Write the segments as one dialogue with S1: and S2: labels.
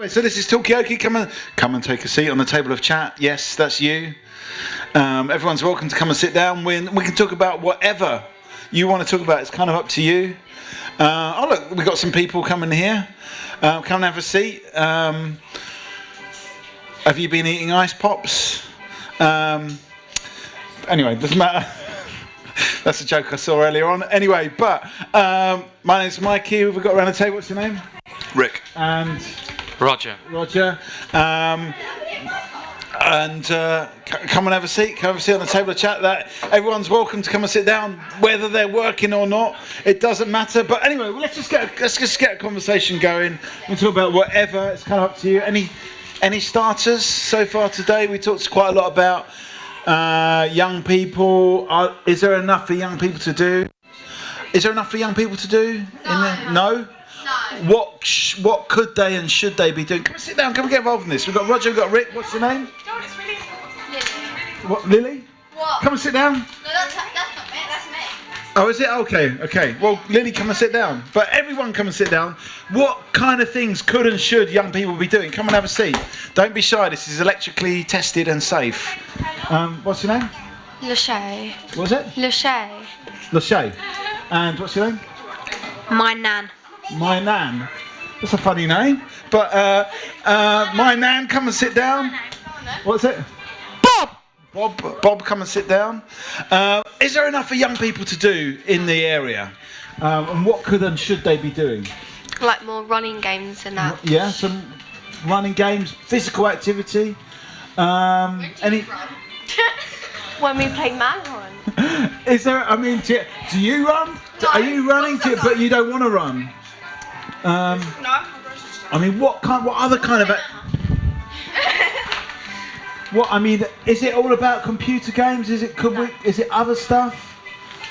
S1: So this is Talkaoke. Come and take a seat on the table of chat. Yes, that's you. Everyone's welcome to come and sit down. We can talk about whatever you want to talk about. It's kind of up to you. Oh look, we've got some people coming here. Come and have a seat. Have you been eating ice pops? Anyway, doesn't matter. That's a joke I saw earlier on. Anyway, but my name's Mikey. We've got around the table. What's your name?
S2: Rick.
S1: And
S3: Roger.
S1: Come and have a seat. Come and have a seat on the table of chat. That everyone's welcome to come and sit down, whether they're working or not. It doesn't matter. But anyway, let's just get a conversation going. We'll talk about whatever. It's kind of up to you. Any starters so far today? We talked quite a lot about young people. Is there enough for young people to do? Is there enough for young people to do in there? No. What could they and should they be doing? Come and sit down, come and get involved in this. We've got Roger, we've got Rick. What's your name?
S4: No, it's really Lily.
S1: What, Lily?
S4: What?
S1: Come and sit down.
S4: No, that's not me, that's me.
S1: Oh, is it? Okay. Well, Lily, come and sit down. But everyone come and sit down. What kind of things could and should young people be doing? Come and have a seat. Don't be shy, this is electrically tested and safe. What's your name?
S5: Lachey.
S1: What was it?
S5: Lachey.
S1: Lachey. And what's your name?
S5: My nan.
S1: My Nan. That's a funny name. But My Nan, come and sit down. What's it? Bob, come and sit down. Is there enough for young people to do in the area? And what could and should they be doing?
S5: Like more running games and that.
S1: Yeah, some running games, physical activity. Any?
S5: When we play marathon.
S1: Is there? I mean, do you run? Are you running? But you don't want to run.
S4: No.
S1: I mean, what other kind of? What I mean, is it all about computer games? Is it other stuff?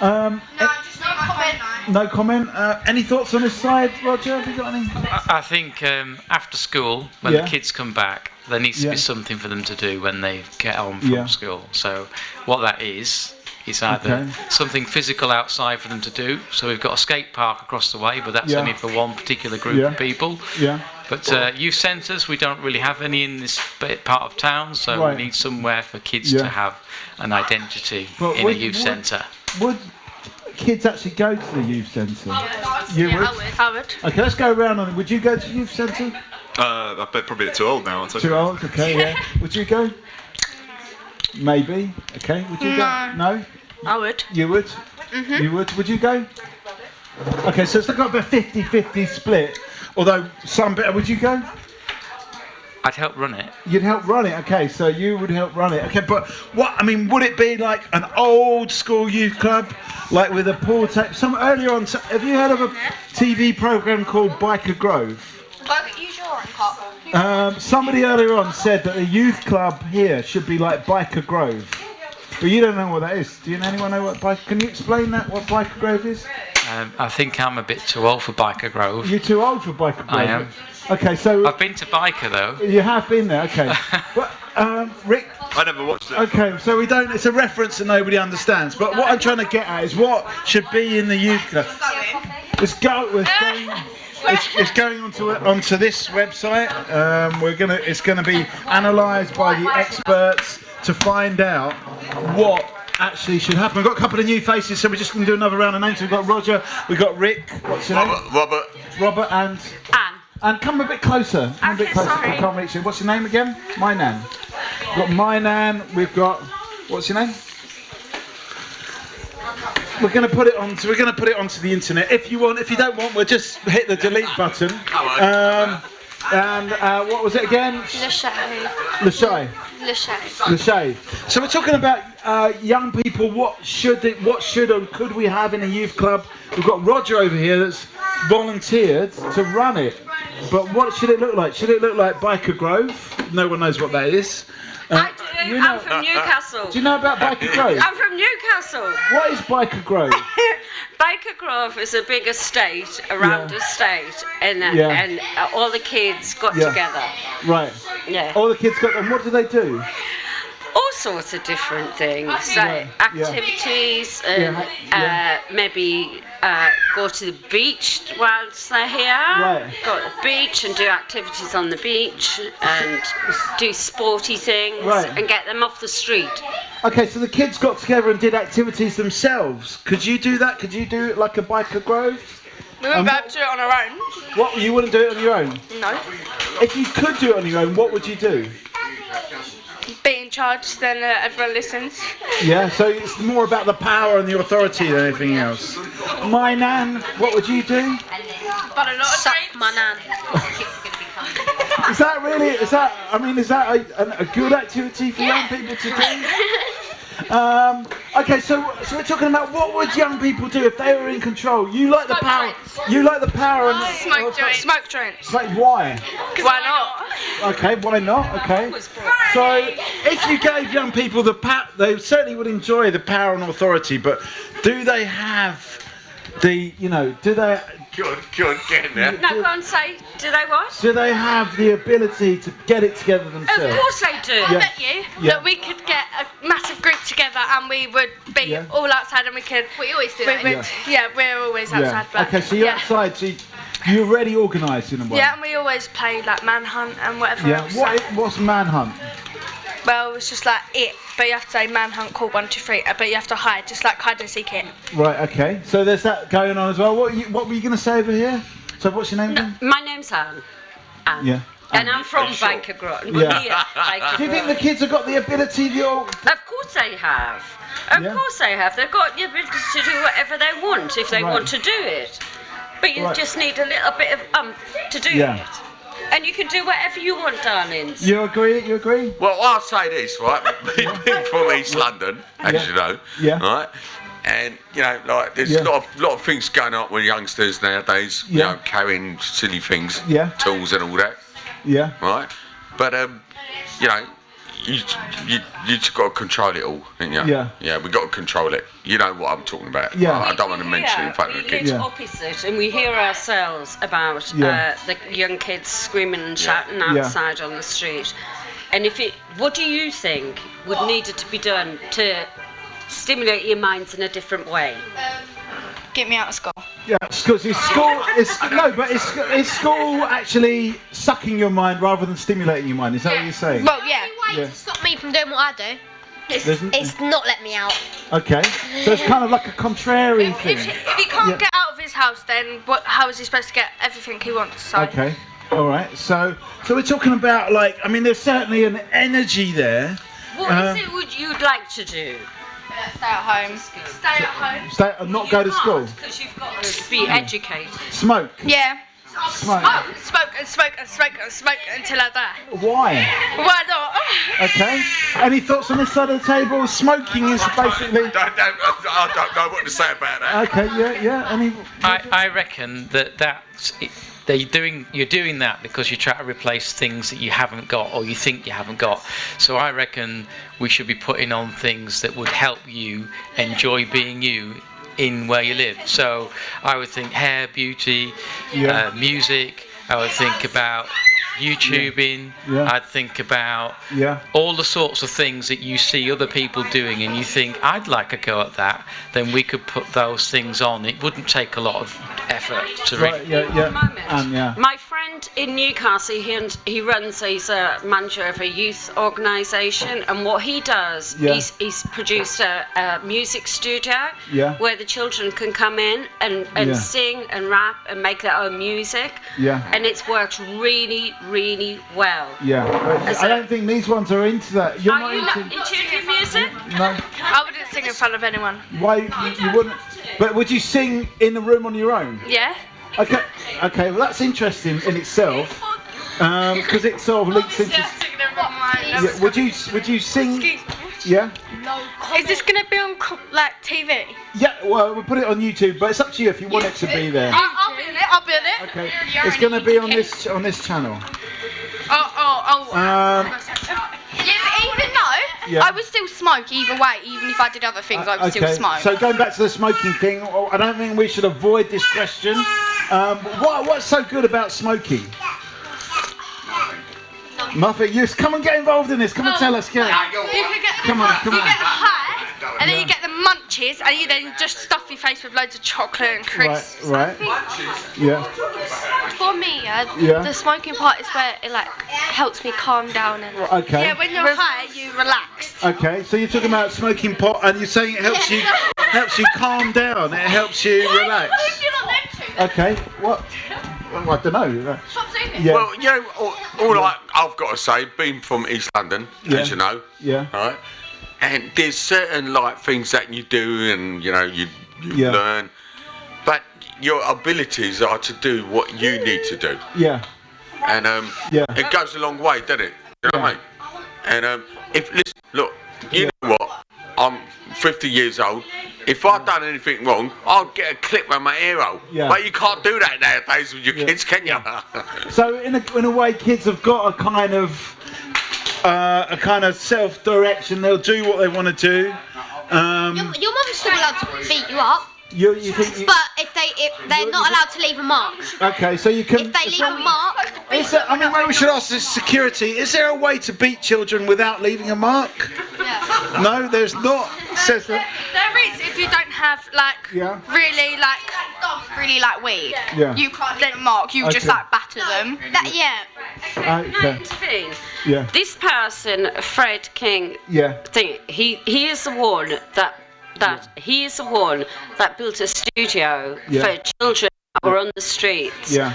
S4: No, just no comment.
S1: No comment. Any thoughts on this side, Roger? Have you got any?
S3: I think after school, when the kids come back, there needs to be something for them to do when they get home from school. So what that is either something physical outside for them to do. So we've got a skate park across the way, but that's only for one particular group of people.
S1: Yeah.
S3: But youth centres, we don't really have any in this part of town, so we need somewhere for kids to have an identity in a youth centre.
S1: Would kids actually go to the youth centre? You would?
S5: I would.
S1: Okay, let's go around on it. Would you go to the youth centre?
S2: I bet probably too old now.
S1: Too old? Okay, yeah. Would you go? Maybe. Okay. Would you go? No?
S5: I would.
S1: You would? Mm-hmm. You would? Would you go? Okay, so it's got about 50-50 split. Although some better. Would you go?
S3: I'd help run it.
S1: You'd help run it. Okay, so you would help run it. Okay, but would it be like an old school youth club, like with a pool tape? Earlier on, have you heard of a TV program called Biker Grove?
S4: Use your cup.
S1: Somebody earlier on said that a youth club here should be like Biker Grove. But you don't know what that is. Do anyone know what Biker? Can you explain that? What Biker Grove is?
S3: I think I'm a bit too old for Biker Grove.
S1: You're too old for Biker Grove.
S3: I am.
S1: Okay, so
S3: I've been to Biker though.
S1: You have been there. Okay. But, Rick.
S2: I never watched it.
S1: Okay, so we don't. It's a reference that nobody understands. But what I'm trying to get at is what should be in the youth club. It's going onto this website. It's gonna be analysed by the experts to find out what actually should happen. We've got a couple of new faces, so we're just going to do another round of names. We've got Roger, we've got Rick. What's your name? Robert and
S5: Anne.
S1: And come a bit closer. Come a bit closer.
S5: Sorry.
S1: I can't reach you. What's your name again? My Nan. We've got My Nan. We've got. What's your name? We're going to put it on. So we're going to put it onto the internet. If you want. If you don't want, we'll just hit the delete button. And what was it again? Lachey. So we're talking about young people. What should and could we have in a youth club? We've got Roger over here that's volunteered to run it. But what should it look like? Should it look like Biker Grove? No one knows what that is.
S6: I do. I'm from Newcastle.
S1: Do you know about Biker Grove?
S6: I'm from Newcastle.
S1: What is Biker Grove?
S6: Biker Grove is a big estate around the estate, and all the kids got together.
S1: Right.
S6: Yeah.
S1: All the kids got. And what do they do?
S6: All sorts of different things, like activities, and maybe go to the beach whilst they're here.
S1: Right.
S6: Go to the beach and do activities on the beach and do sporty things and get them off the street.
S1: Okay, so the kids got together and did activities themselves. Could you do that? Could you do it like a biker grove?
S7: We wouldn't be able to do it on our own.
S1: What, you wouldn't do it on your own?
S7: No.
S1: If you could do it on your own, what would you do?
S7: Be in charge, then everyone listens.
S1: Yeah, so it's more about the power and the authority than anything else. My nan, what would you do?
S7: But a lot of
S5: Suck
S7: drinks.
S5: my nan.
S1: Is that really, is that a good activity for young people to do? Okay, so we're talking about what would young people do if they were in control? You like the power. You like the power and
S7: Smoke joints. Smoke joints.
S1: Like why?
S7: Why not?
S1: Okay, why not? Okay. So if you gave young people the power, they certainly would enjoy the power and authority. But do they have the? Do they?
S2: Good, getting there.
S6: No, go and say, do they what?
S1: Do they have the ability to get it together themselves?
S6: Of course they do.
S1: Yeah.
S7: I bet you that we could get a massive group together and we would be all outside and we could.
S4: We always do
S7: We
S4: that.
S7: would, we're always outside. But
S1: Okay, so you're outside. So you're already organised in a way.
S7: Yeah, and we always play like manhunt and whatever
S1: Yeah.
S7: else.
S1: What's manhunt?
S7: Well, it's just like it, but you have to say manhunt, call 1, 2, 3, but you have to hide, just like hide and seek it.
S1: Right. Okay. So there's that going on as well. What were you going to say over here? So what's your name again?
S6: My name's Anne. Anne.
S1: Yeah.
S6: And I'm from Banker Groton.
S1: Yeah. Do you think the kids have got the ability?
S6: Of course they have. Of course they have. They've got the ability to do whatever they want if they want to do it. But you just need a little bit of to do it. And you can do whatever you want, darlings.
S1: You agree?
S8: Well, I'll say this, right? Being from East London, as you know, right? And like there's a lot of things going on with youngsters nowadays. You know, carrying silly things, tools and all that. Yeah. Right. But you just got to control it all, haven't you?
S1: Yeah.
S8: Yeah, we got to control it. You know what I'm talking about.
S1: Yeah.
S8: I don't want to mention it in front of the kids.
S6: We live opposite, and we hear ourselves about the young kids screaming and shouting outside on the street. And what do you think would need to be done to stimulate your minds in a different way?
S7: Get me out of school.
S1: Yeah, because is school actually sucking your mind rather than stimulating your mind? Is that what you're saying?
S7: Well, yeah.
S5: The way to stop me from doing what I do, it's not let me out.
S1: Okay, so it's kind of like a contrary thing.
S7: If he can't get out of his house, then how is he supposed to get everything he wants? So.
S1: Okay, all right. So we're talking about there's certainly an energy there.
S6: What is it you'd like to do?
S7: Stay at home. Stay at home.
S1: Stay and not go to school.
S6: Because you've got to be educated.
S1: Smoke.
S7: Yeah.
S1: Smoke.
S7: Smoke and smoke and smoke and smoke until I die.
S1: Why?
S7: Why not?
S1: Okay. Any thoughts on this side of the table? Smoking is basically.
S8: I don't know what to say about that.
S1: Okay. Yeah. Any.
S3: I reckon that's. You're doing that because you try to replace things that you haven't got or you think you haven't got. So I reckon we should be putting on things that would help you enjoy being you in where you live. So I would think hair, beauty, music. I would think about YouTubing. I'd think about all the sorts of things that you see other people doing and you think, I'd like a go at that. Then we could put those things on. It wouldn't take a lot of effort to read.
S6: My friend in Newcastle, he runs, he's a manager of a youth organisation, and what he does, he's produced a music studio where the children can come in and sing and rap and make their own music. And it's worked really, really well.
S1: I don't think these ones are into that. You're
S6: Are you not into your music?
S1: No.
S7: I wouldn't sing in front of anyone.
S1: Why you wouldn't? But would you sing in the room on your own?
S7: Yeah.
S1: Okay. Well, that's interesting in itself, because it sort of links into. Would you sing? Yeah.
S7: Is this gonna be on TV?
S1: Yeah. Well, we'll put it on YouTube, but it's up to you if you want it to be there.
S7: I'll be in it. I'll be in it.
S1: Okay. It's going to be on this channel.
S4: Even though I would still smoke either way, even if I did other things, I would still smoke.
S1: So going back to the smoking thing, I don't think we should avoid this question. What's so good about smoking? Nothing. Just come and get involved in this. Come and tell us. Come on.
S7: You get the high, and then you get the munchies, and you then just stuff your face with loads of chocolate and crisps.
S1: Right. Yeah.
S5: For me, the smoking part is where it like helps me calm down and.
S1: Okay.
S7: Yeah, when you're high, you relax.
S1: Okay. So you're talking about smoking pot, and you're saying it helps you calm down. It helps you relax. Okay. What? Well, I don't know. Yeah.
S8: Well, you know, I've got to say, being from East London, as you know, right, and there's certain like things that you do, and you know, you learn, but your abilities are to do what you need to do.
S1: Yeah.
S8: And it goes a long way, doesn't it? You know what I mean? And look, you know what? I'm 50 years old. If I'd done anything wrong, I'd get a clip with my hero. Yeah. But you can't do that nowadays with your kids, can you?
S1: So in a way, kids have got a kind of self-direction. They'll do what they want to do.
S5: Your mum's still allowed to beat you up.
S1: You think?
S5: But if they're not allowed to leave a mark.
S1: Okay, so you can.
S5: If they leave a mark.
S1: Maybe we should ask this security. Is there a way to beat children without leaving a mark?
S5: Yeah.
S1: No, there's not. Says that.
S7: There is if you don't have really weak.
S1: Yeah.
S7: You can't leave a mark. You just like batter them.
S1: Okay. Yeah.
S6: This person, Fred King, he is the one that built a studio for children that were on the streets.
S1: Yeah.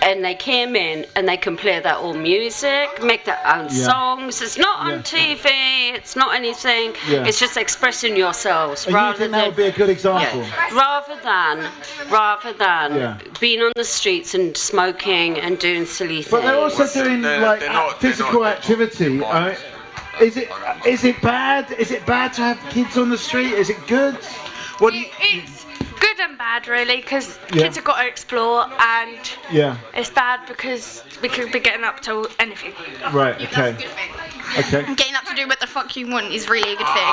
S6: And they came in and they can play their own music, make their own songs. It's not on TV, it's not anything. Yeah. It's just expressing yourselves.
S1: And you think that would be a good example?
S6: Yeah. Rather than being on the streets and smoking and doing silly things.
S1: But they're also doing physical activity. Is it bad? Is it bad to have kids on the street? Is it good?
S7: It's good and bad, really, because kids have got to explore, and it's bad because we could be getting up to anything.
S1: Right. Okay. Okay.
S4: Getting up to do what the fuck you want is really a good thing.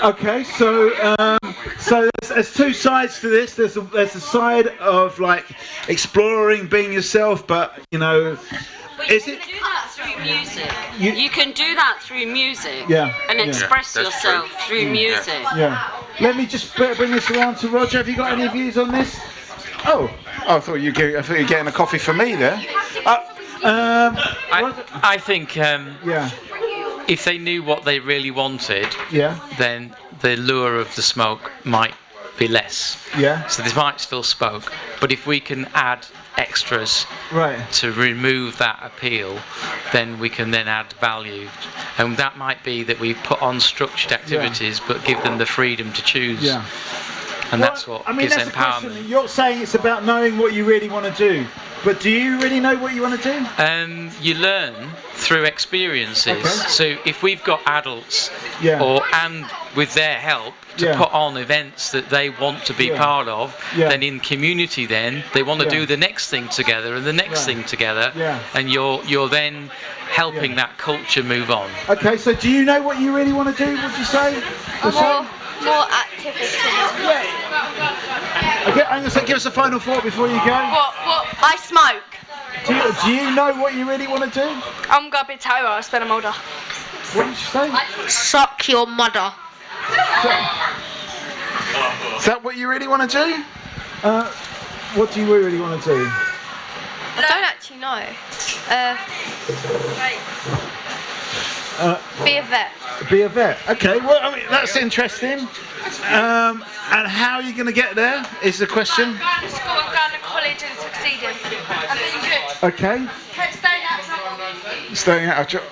S1: Okay. So there's two sides to this. There's a side of like exploring, being yourself, but you know.
S6: But you can do that through music. You can do that through music. And express yourself through music.
S1: Yeah. Let me just bring this around to Roger. Have you got any views on this? Oh, I thought you were getting a coffee for me there.
S3: I think if they knew what they really wanted, then the lure of the smoke might be less. Yeah. So they might still smoke, but if we can add extras to remove that appeal, then we can then add value, and that might be that we put on structured activities but give them the freedom to choose, and that's what gives empowerment.
S1: You're saying it's about knowing what you really want to do, but do you really know what you want to do?
S3: You learn through experiences. So if we've got adults and with their help to put on events that they want to be part of, then in community then they want to do the next thing together and the next thing together, and you're then helping that culture move on.
S1: Okay, so do you know what you really want to do, would you say?
S5: More activities.
S1: Okay, I'm going to say, give us a final thought before you go.
S7: What? I smoke.
S1: Do you know what you really want to do?
S7: I'm going to be Tyler, I spend a molder.
S1: What did you say?
S5: Suck your mother.
S1: Is that what you really want to do? What do you really want to do?
S5: I don't actually know. Be a vet.
S1: Be a vet. Okay, well, I mean, that's interesting. And how are you going to get there is the question.
S7: I'm going to school, I'm going to college and succeeding. I'm doing good.
S1: Okay.
S7: Staying out of trouble.
S1: Staying out of trouble.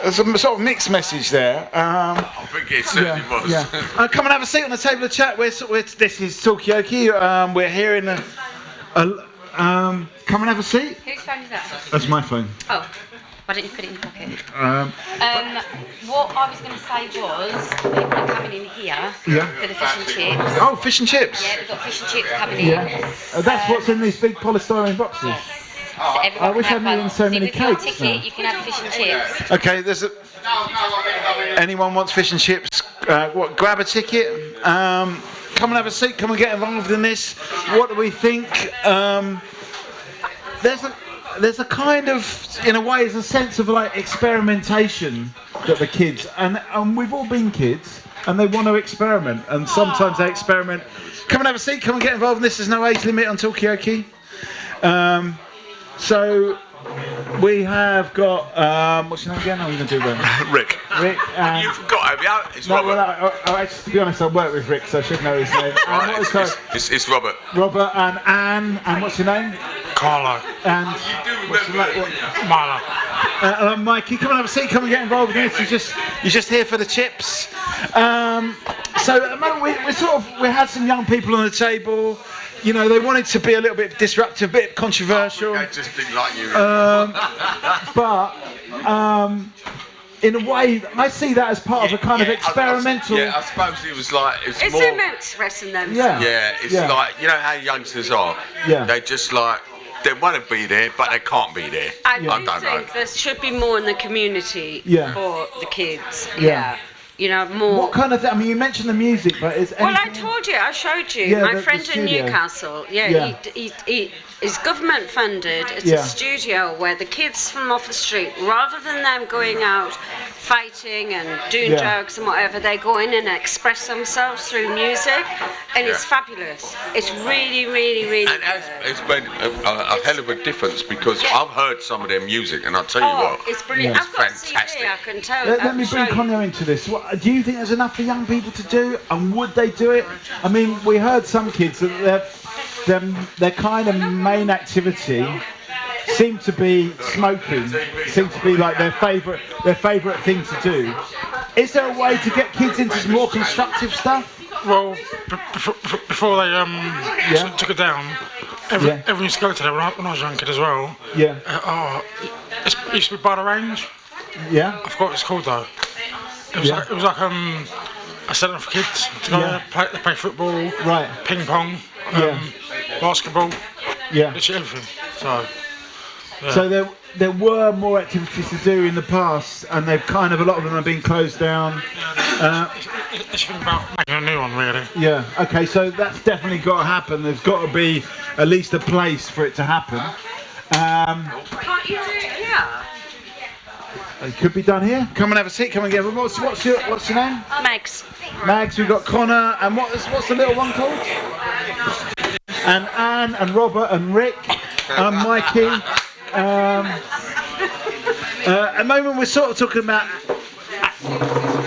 S1: There's a sort of mixed message there.
S8: I think it certainly was.
S1: Yeah. Come and have a seat on the table of chat. This is Talkaoke. We're here in come and have a seat.
S9: Whose phone is that?
S1: That's my phone.
S9: Oh. Why don't you put it in your pocket? What I was going to say was, people are coming in here for the fish and chips.
S1: Oh, fish and chips.
S9: Yeah, we've got fish and chips coming in.
S1: That's what's in these big polystyrene boxes.
S9: Yes. So
S1: I wish I hadn't eaten so many
S9: with your
S1: cakes.
S9: ticket, you can have fish and chips.
S1: Okay, anyone wants fish and chips? Grab a ticket. Come and have a seat. Come and get involved in this. What do we think? there's a kind of, in a way, there's a sense of like experimentation that the kids, and we've all been kids, and they want to experiment, and sometimes they experiment. Come and have a seat, come and get involved in this. There's no age limit on Talkaoke. So we have got, what's your name again? How are you going to do that?
S8: Rick.
S1: Rick.
S8: You forgot, have you? It's
S1: No,
S8: Robert.
S1: well, actually, to be honest, I work with Rick, so I should know his name.
S8: Right, it's Robert.
S1: Robert and Anne, and what's your name?
S10: Carlo.
S1: And
S10: what's your name? Marla.
S1: And I'm Mikey. Come and have a seat. Come and get involved in this. You're just here for the chips. So at the moment we had some young people on the table. You know, they wanted to be a little bit disruptive, a bit controversial.
S8: I just didn't like you.
S1: But in a way, I see that as part of a kind of experimental.
S8: I suppose it was like
S6: It's
S8: more.
S6: them expressing themselves.
S8: Yeah, it's like, you know how youngsters are.
S1: Yeah.
S8: They just like, they want to be there, but they can't be there.
S6: I
S8: don't know.
S6: think there should be more in the community for the kids.
S1: Yeah.
S6: You know, more.
S1: What kind of thing? I mean, you mentioned the music, but is
S6: Well, I
S1: anything...
S6: told you, I showed you.
S1: Yeah,
S6: My
S1: the
S6: friend in
S1: studio.
S6: Newcastle, he is government funded. It's a studio where the kids from off the street, rather than them going out fighting and doing drugs and whatever, they go in and express themselves through music, and it's fabulous. It's really, really, really
S8: And it's been a hell of a difference, because I've heard some of their music, and I'll tell you what,
S6: it's brilliant. I've got a CD, I can tell.
S1: Let me bring Conor into this. Do you think there's enough for young people to do, and would they do it? I mean, we heard some kids that their kind of main activity seemed to be smoking, seemed to be like their favourite thing to do. Is there a way to get kids into some more constructive stuff?
S10: Well, before they took it down, everyone used to go to there when I was a young kid as well.
S1: Yeah.
S10: It used to be by the range.
S1: Yeah.
S10: I forgot what it's called though. It was like a centre for kids to go there, play football,
S1: right,
S10: ping pong, basketball, literally everything.
S1: So there were more activities to do in the past, and they've kind of, a lot of them have been closed down.
S10: It's about making a new one, really.
S1: Yeah. Okay. So that's definitely got to happen. There's got to be at least a place for it to happen.
S6: Can't you do it here?
S1: It could be done here. Come and have a seat. Come and get. What's your name?
S5: Mags.
S1: Mags. We've got Connor, and what's the little one called? And Anne and Robert and Rick and Mikey. At the moment we're sort of talking about,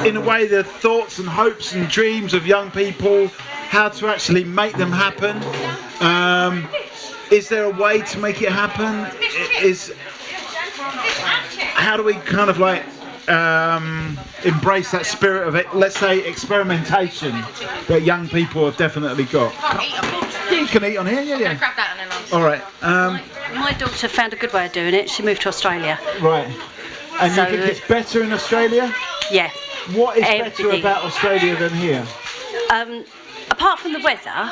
S1: in a way, the thoughts and hopes and dreams of young people, how to actually make them happen. Is there a way to make it happen? How do we kind of like embrace that spirit of it, let's say experimentation, that young people have definitely got? You can eat on here, yeah.
S9: Grab that and then
S1: All right.
S11: My daughter found a good way of doing it. She moved to Australia.
S1: Right. And
S11: So,
S1: you think it's better in Australia?
S11: Yeah.
S1: What is better
S11: Everything.
S1: about Australia than here?
S11: Apart from the weather,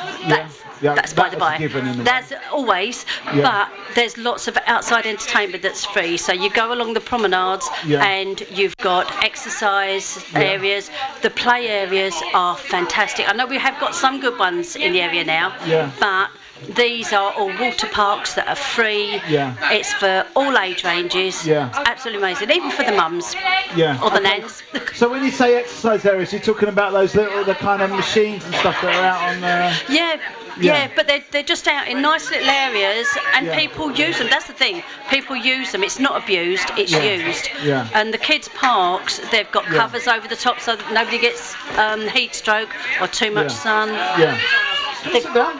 S11: that's by the by. There's always, but there's lots of outside entertainment that's free. So you go along the promenades and you've got exercise areas. The play areas are fantastic. I know we have got some good ones in the area now, but these are all water parks that are free. It's for all age ranges. It's absolutely amazing, even for the mums or the nans.
S1: So when you say exercise areas, you're talking about those the kind of machines and stuff that are out on the...
S11: Yeah, but they're just out in nice little areas, and people use them. That's the thing. People use them. It's not abused. It's used. And the kids' parks, they've got covers over the top so that nobody gets heat stroke or too much sun. They've got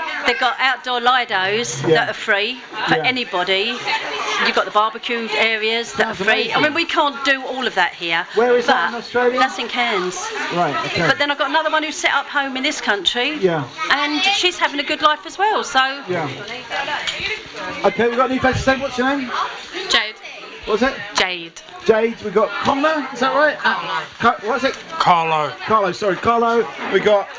S11: outdoor lidos that are free for anybody. You've got the barbecue areas that are free. I mean, we can't do all of that here.
S1: Where is that in Australia?
S11: That's in Cairns.
S1: Right, okay.
S11: But then I've got another one who's set up home in this country. And she's having a good life as well, so...
S1: Okay, we've got any face to say. What's your name?
S9: Jade.
S1: What's it?
S9: Jade.
S1: Jade. We've got Connor, is that right? What's it?
S10: Carlo.
S1: Carlo. We got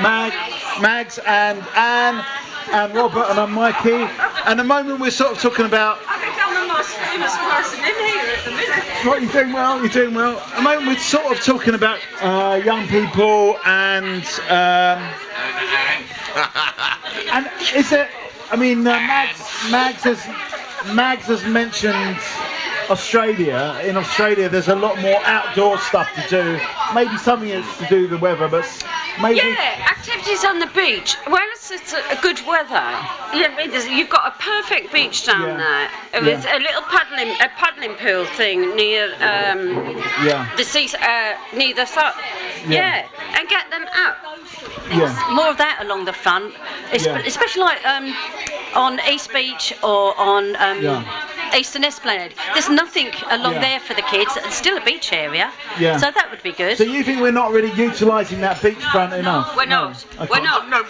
S1: Mags and Anne and Robert, and I'm Mikey. And at the moment we're sort of talking about...
S6: I think I'm the most famous person in here at the minute.
S1: Right, you're doing well. At the moment we're sort of talking about young people and is it... I mean, Mags has Mags has mentioned Australia. In Australia, there's a lot more outdoor stuff to do. Maybe something is to do with the weather, but maybe...
S6: Yeah, activities on the beach. Whereas it's a good weather, you've got a perfect beach down there. It's a little paddling pool thing near the sea, near the and get them out.
S11: More of that along the front, especially like on East Beach or on Eastern Esplanade. There's nothing along there for the kids. It's still a beach area, so that would be good.
S1: So you think we're not really utilising that beachfront enough?
S6: We're not.
S1: Okay.
S6: We're not.
S8: No.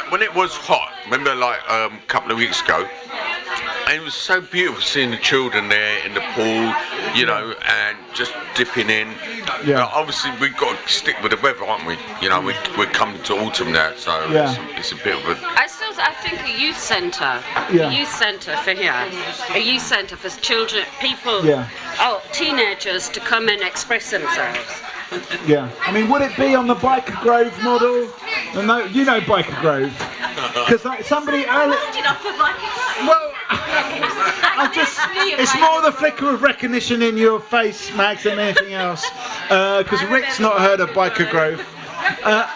S8: When it was hot, remember like a couple of weeks ago, and it was so beautiful seeing the children there in the pool, you know, and just dipping in. Obviously, we've got to stick with the weather, aren't we? You know, we're coming to autumn now, so it's a bit of a...
S6: I think a youth centre. A youth centre for here. A youth centre for children, people, teenagers to come and express themselves.
S1: Yeah. I mean, would it be on the Biker Grove model? No, you know Biker Grove. Because like somebody earlier... Well, it's more the flicker of recognition in your face, Mags, than anything else. Because Rick's not heard of Biker Grove. But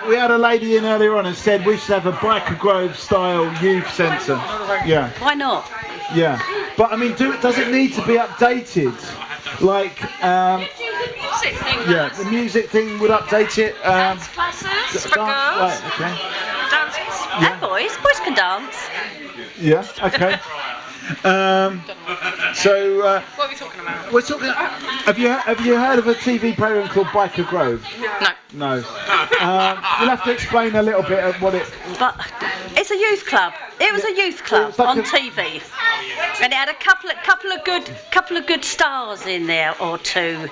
S1: we had a lady in earlier on and said we should have a Biker Grove style youth centre. Yeah.
S11: Why not?
S1: Yeah. But I mean, does it need to be updated? Like, the music thing would update it.
S6: Dance classes for girls.
S1: Right, okay.
S6: Dances.
S11: And boys can dance.
S1: Yeah. Okay. So
S4: What are we talking about?
S1: we're talking. Have you heard of a TV program called Biker Grove? No. You'll have to explain a little bit of what it.
S11: But it's a youth club. It was a youth club
S1: like
S11: on TV, and it had a couple of good stars in there or two.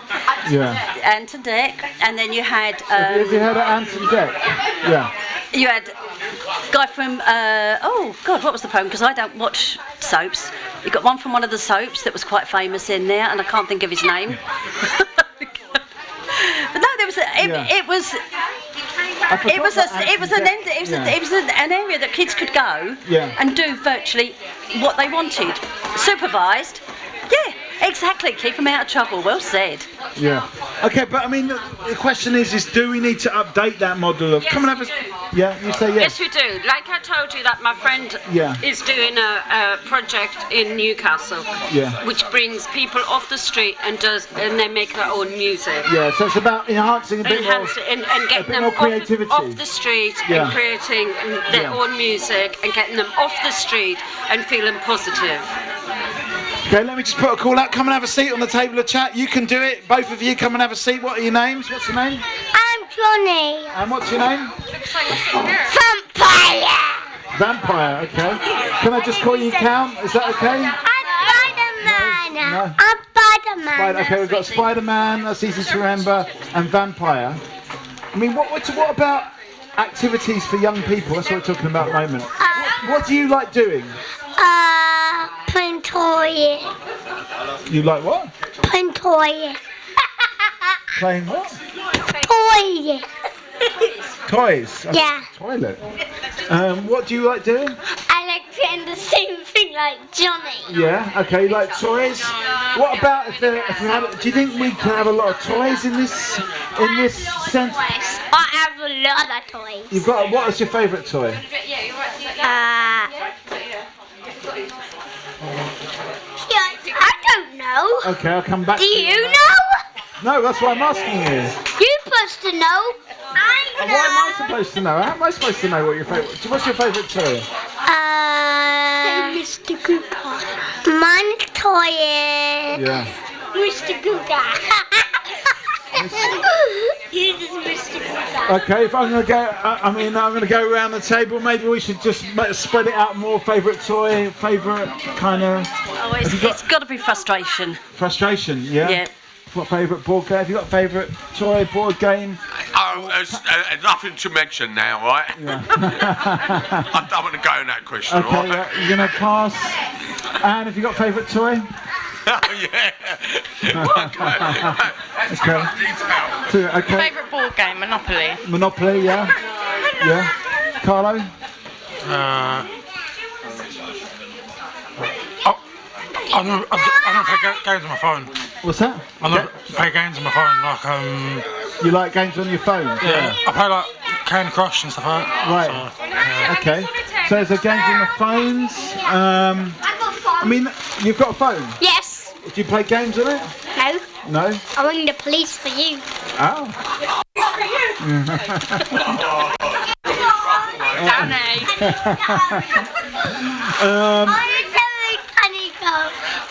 S1: Yeah.
S11: Anton Deck, and then you had.
S1: Have you heard of Anton Deck? Yeah.
S11: You had a guy from, what was the poem? Because I don't watch soaps. You got one from one of the soaps that was quite famous in there, and I can't think of his name. But no, there was an area that kids could go and do virtually what they wanted, supervised. Yeah, exactly. Keep them out of trouble. Well said.
S1: Yeah. Okay, but I mean, the question is do we need to update that model of?
S6: Yes,
S1: come and have a. Yeah, you say yes.
S6: Yes, we do. Like I told you that my friend is doing a project in Newcastle, which brings people off the street and they make their own music.
S1: Yeah, so it's about enhancing a bit more,
S6: and getting them
S1: creativity.
S6: off the street and creating their own music and getting them off the street and feeling positive.
S1: Okay, let me just put a call out. Come and have a seat on the table of chat. You can do it. Both of you come and have a seat. What are your names? What's your name?
S12: I'm Johnny.
S1: And what's your name?
S12: Vampire.
S1: Vampire, okay. Can I just call you Count? Is that okay?
S12: I'm Spider-Man.
S1: No.
S12: I'm Spider-Man.
S1: Okay, we've got Spider-Man, that's easy to remember, and Vampire. I mean, what about activities for young people? That's what we're talking about at the moment. What do you like doing?
S12: Playing toy.
S1: You like what?
S12: Playing toy.
S1: Playing what?
S12: Toy.
S1: Toys?
S12: Yeah.
S1: Toilet. What do you like doing?
S12: I like doing the same thing like Johnny.
S1: Yeah, okay, you like toys? What about if we have, do you think we can have a lot of toys in this sense?
S12: I have a lot of toys.
S1: You've got, what is your favourite toy?
S12: I don't know.
S1: Okay, I'll come back
S12: Do
S1: to
S12: you know?
S1: No, that's why I'm asking you.
S12: You're supposed to know. I know.
S1: What am I supposed to know? How am I supposed to know what your favourite? What's your favourite toy?
S12: Mr. Googa. My toy is Mr. Googa. Here's Mr. Googa.
S1: Okay, if I'm gonna go, I'm gonna go around the table. Maybe we should just spread it out more. Favourite toy, favourite kind of.
S11: Oh, it's got to be frustration.
S1: Frustration, yeah.
S11: Yeah.
S1: What favourite board game? Have you got a favourite toy, board game?
S8: Oh, nothing to mention now, right?
S1: Yeah.
S8: I don't want to go in that question,
S1: Okay,
S8: right?
S1: you're gonna pass. And have you got a favourite toy?
S8: Oh, yeah.
S1: Okay.
S4: Favourite board game, Monopoly.
S1: Monopoly, yeah. Yeah. Carlo?
S10: I don't play games on my phone.
S1: What's that?
S10: I don't play games on my phone. Like
S1: You like games on your phone?
S10: Yeah. I play like Candy Crush and stuff like that.
S1: Right.
S10: So, yeah.
S1: Okay. So there's games on the phones. I mean, you've got a phone.
S12: Yes.
S1: Do you play games on it?
S12: No.
S1: No.
S12: I ring the police for you.
S1: Oh.
S7: Danny.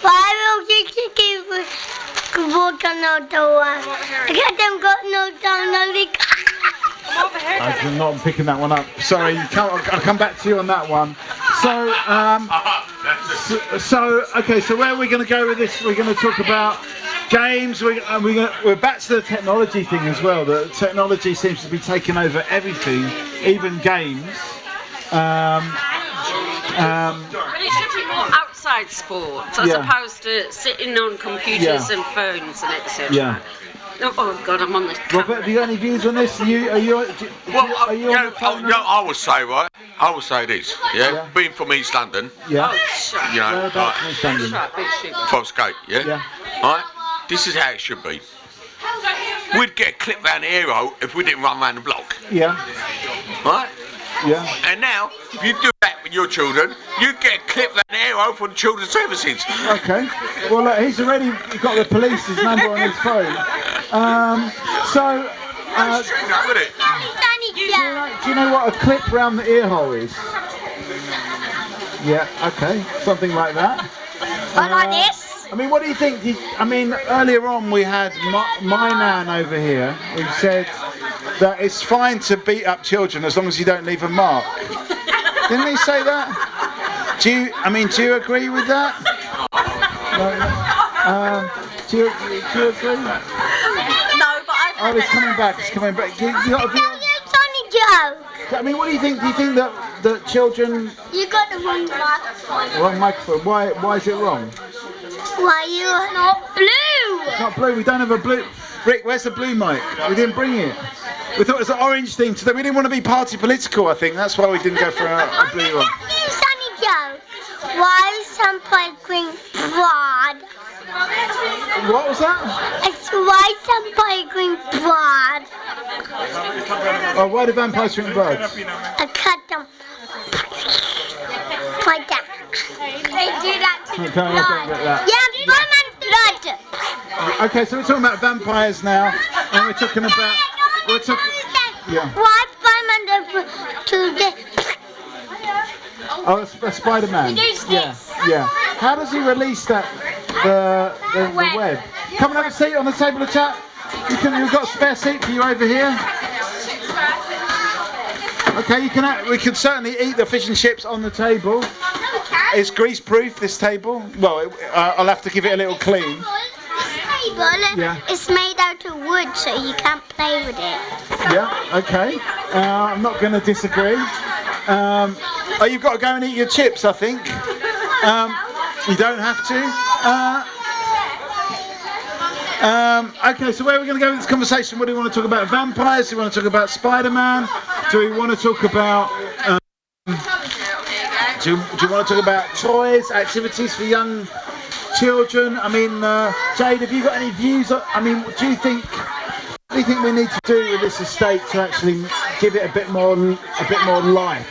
S12: Why will you keep walking out the door? I got no
S1: I'm not picking that one up. Sorry, I'll come back to you on that one. So, okay. So where are we going to go with this? We're going to talk about games. We're back to the technology thing as well. The technology seems to be taking over everything, even games.
S6: But it should be more outside sports as opposed to sitting on computers and phones and etc.
S1: Yeah.
S6: Oh God, I'm on this.
S1: Robert, have you got any views on this? Are you on the phone?
S8: I would say, right, I would say this, being from East London,
S1: you know,
S8: like,
S1: East London?
S8: Forest Gate, right, this is how it should be. We'd get a clip round the arrow if we didn't run round the block.
S1: Yeah.
S8: Right?
S1: Yeah.
S8: And now, if you do that with your children, you get a clip round the arrow for the children's services.
S1: Okay. Well, look, he's already got the police's number on his phone. Do you know what a clip round the ear hole is? Yeah, okay, something like that.
S12: I like this.
S1: I mean, what do you think? Earlier on we had my nan over here who said that it's fine to beat up children as long as you don't leave a mark. Didn't he say that? Do you agree with that? Do you agree?
S11: No, but I've
S1: it's coming back. It's coming back. You got a view on-
S12: Joke.
S1: I mean, what do you think? Do you think that children?
S12: You got the wrong microphone.
S1: Wrong microphone. Why is it wrong?
S12: Why you not blue?
S1: It's not blue. We don't have a blue. Rick, where's the blue mic? We didn't bring it. We thought it was an orange thing today. We didn't want to be party political. I think that's why we didn't go for a blue one.
S12: Sunny Joe. Why is some play green broad?
S1: What was that?
S12: It's why some play green broad.
S1: Oh, why do vampires drink blood?
S12: I cut them. Like that. They do that to the
S1: I don't get that.
S12: Yeah, blood.
S1: Okay, so we're talking about vampires now, and we're talking about. Yeah.
S12: Why Spider-Man to get?
S1: Oh, a Spider-Man. Yeah. How does he release that? The web. Come and have a seat on the table of chat. You've got a spare seat for you over here. Okay, we can certainly eat the fish and chips on the table. It's grease-proof, this table. Well, I'll have to give it a little clean.
S12: It's made out of wood, so you can't play with it.
S1: Yeah, okay. I'm not going to disagree. You've got to go and eat your chips, I think. You don't have to. Okay, so where are we going to go with this conversation? What do we want to talk about? Vampires? Do we want to talk about Spider-Man? Do we want to talk about... do you want to talk about toys, activities for young children? I mean, Jade, have you got any views? What do you think we need to do with this estate to actually give it a bit more life?